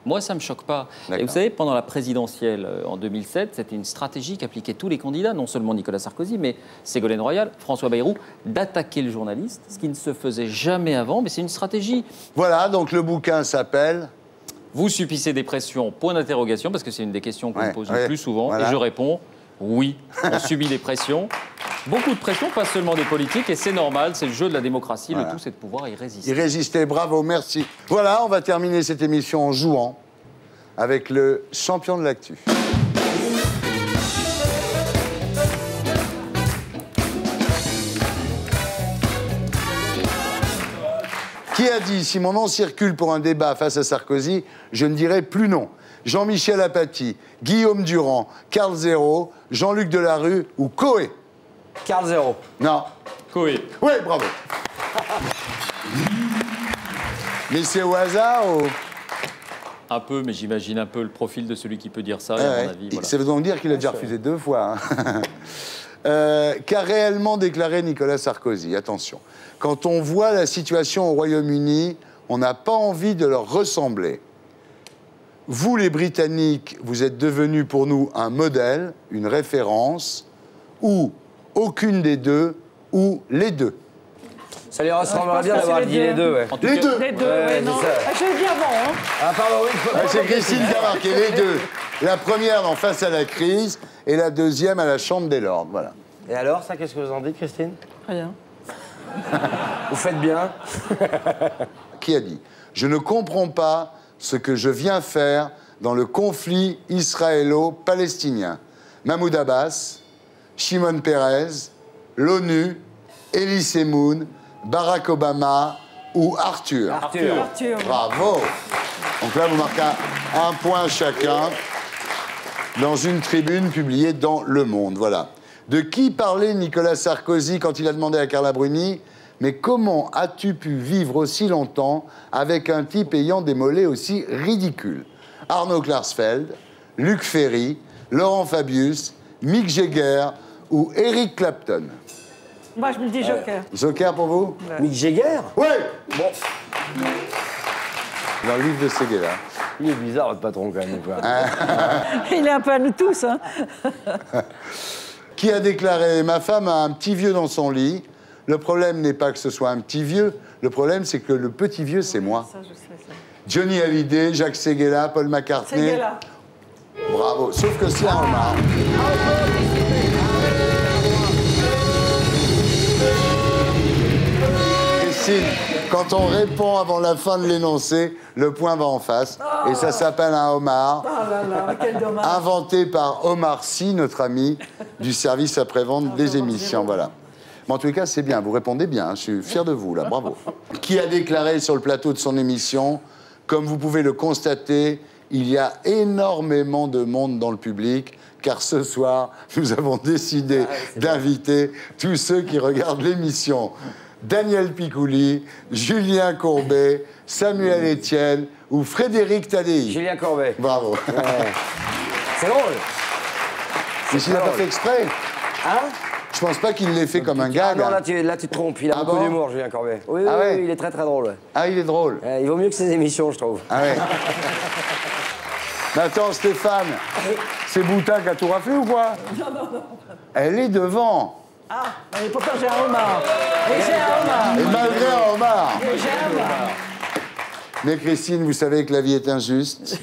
Moi, ça ne me choque pas. Et vous savez, pendant la présidentielle en 2007, c'était une stratégie qu'appliquaient tous les candidats, non seulement Nicolas Sarkozy, mais Ségolène Royal, François Bayrou, d'attaquer le journaliste, ce qui ne se faisait jamais avant, mais c'est une stratégie. Voilà, donc le bouquin s'appelle... Vous subissez des pressions, point d'interrogation, parce que c'est une des questions qu'on me pose le plus souvent, et je réponds, oui, on subit des pressions. Beaucoup de pressions, pas seulement des politiques, et c'est normal, c'est le jeu de la démocratie, le tout c'est de pouvoir y résister. Y résister, bravo, merci. Voilà, on va terminer cette émission en jouant avec le champion de l'actu. Qui a dit, si mon nom circule pour un débat face à Sarkozy, je ne dirai plus non? Jean-Michel Apathy, Guillaume Durand, Carl Zéro, Jean-Luc Delarue ou Coé? Carl Zéro. Non. Coé. Oui, bravo. Mais c'est au hasard ou... Un peu, mais j'imagine un peu le profil de celui qui peut dire ça, à mon avis. Voilà. Ça veut donc dire qu'il a déjà refusé 2 fois. Hein. Qu'a réellement déclaré Nicolas Sarkozy? Attention. Quand on voit la situation au Royaume-Uni, on n'a pas envie de leur ressembler. Vous, les Britanniques, vous êtes devenus pour nous un modèle, une référence, ou aucune des deux, ou les deux. Ça les ressemblerait bien d'avoir dit les deux, Les deux. Les deux, non. Je l'ai dit avant, hein. Ah, pardon, oui. C'est Christine qui a marqué les deux. La première dans Face à la crise, et la deuxième à la Chambre des Lords, voilà. Et alors, ça, qu'est-ce que vous en dites, Christine? Rien. Vous faites bien. Qui a dit? Je ne comprends pas ce que je viens faire dans le conflit israélo-palestinien. Mahmoud Abbas, Shimon Peres, l'ONU, Elie Semoun, Barack Obama ou Arthur. Arthur. Bravo. Donc là, vous marquez un point chacun dans une tribune publiée dans Le Monde. Voilà. De qui parlait Nicolas Sarkozy quand il a demandé à Carla Bruni « Mais comment as-tu pu vivre aussi longtemps avec un type ayant des mollets aussi ridicules ?» Arnaud Klarsfeld, Luc Ferry, Laurent Fabius, Mick Jagger ou Eric Clapton? Moi, je me dis Joker. Joker pour vous? Ouais. Mick Jagger? Oui. Bon. Dans le livre de Séguéla. Il est bizarre, votre patron, quand même. Quoi. Il est un peu à nous tous, hein. Qui a déclaré « Ma femme a un petit vieux dans son lit. Le problème n'est pas que ce soit un petit vieux. Le problème, c'est que le petit vieux, c'est moi. » Ça, je sais ça. Johnny Hallyday, Jacques Séguéla, Paul McCartney. Séguéla. Bravo. Sauf que c'est un homard. Christine, quand on répond avant la fin de l'énoncé, le point va en face. Et ça s'appelle un homard. Oh là là, quel dommage. Inventé par Omar Sy, notre ami du service après-vente des émissions. Voilà. Mais en tous les cas, c'est bien. Vous répondez bien. Hein. Je suis fier de vous, là. Bravo. Qui a déclaré sur le plateau de son émission, comme vous pouvez le constater, il y a énormément de monde dans le public, car ce soir, nous avons décidé d'inviter tous ceux qui regardent l'émission. Daniel Picouli, Julien Courbet, Samuel Etienne ou Frédéric Tadei. Julien Courbet. Bravo. Ouais. C'est drôle. Mais il n'a pas fait exprès. Hein? Je pense pas qu'il l'ait fait comme un gag. Ah non, là tu te trompes. Il a beaucoup d'humour, Julien Courbet. Oui, ah ouais. Oui, il est très très drôle. Ouais. Ah, il est drôle. Il vaut mieux que ses émissions, je trouve. Ah ouais. Mais attends, Stéphane, c'est Boutin qui a tout raflé ou quoi? Non, non, non. Elle est devant. Ah, et pourtant j'ai un homard. Et j'ai un homard. Et malgré un homard. Et j'ai un homard. Mais Christine, vous savez que la vie est injuste.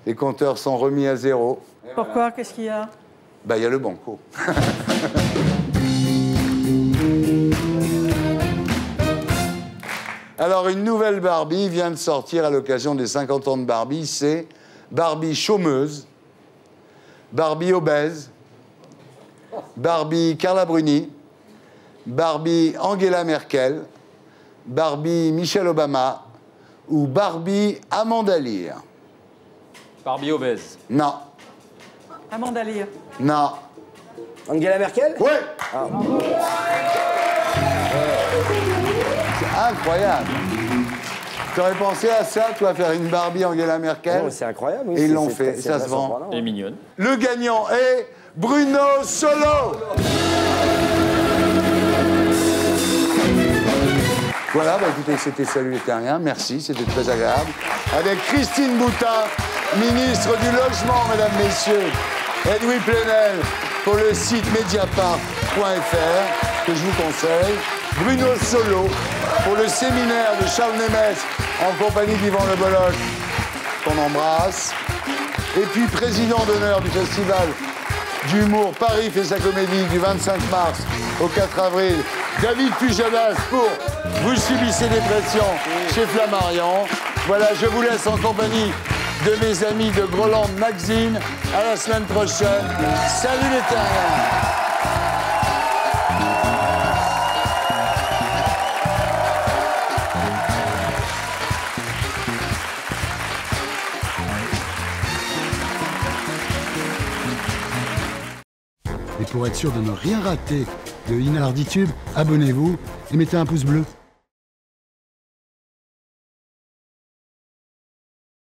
Les compteurs sont remis à zéro. Pourquoi? Qu'est-ce qu'il y a? Bah, il y a le banco. Alors, une nouvelle Barbie vient de sortir à l'occasion des 50 ans de Barbie. C'est Barbie chômeuse, Barbie obèse, Barbie Carla Bruni, Barbie Angela Merkel, Barbie Michelle Obama ou Barbie Amanda Lear. Barbie obèse. Non. Amanda Lear. Non. Angela Merkel? Oui. Ah. C'est incroyable. Tu aurais pensé à ça, toi, faire une Barbie Angela Merkel? C'est incroyable. Oui, et ils l'ont fait, ça se vend. Elle est mignonne. Le gagnant est Bruno Solo. Voilà, bah écoutez, c'était Salut les Terriens, merci, c'était très agréable. Avec Christine Boutin, ministre du Logement, mesdames, messieurs, Edoui Plenel pour le site mediapart.fr, que je vous conseille, Bruno Solo pour le séminaire de Charles Nemeth en compagnie d'Yvan Le Bolloc, qu'on embrasse, et puis président d'honneur du Festival d'humour Paris fait sa comédie du 25 mars au 4 avril, David Pujadas pour Vous subissez des pressions chez Flammarion. Voilà, je vous laisse en compagnie de mes amis de Groland Magazine. À la semaine prochaine. Salut les Terriens. Et pour être sûr de ne rien rater de Inarditube, abonnez-vous et mettez un pouce bleu.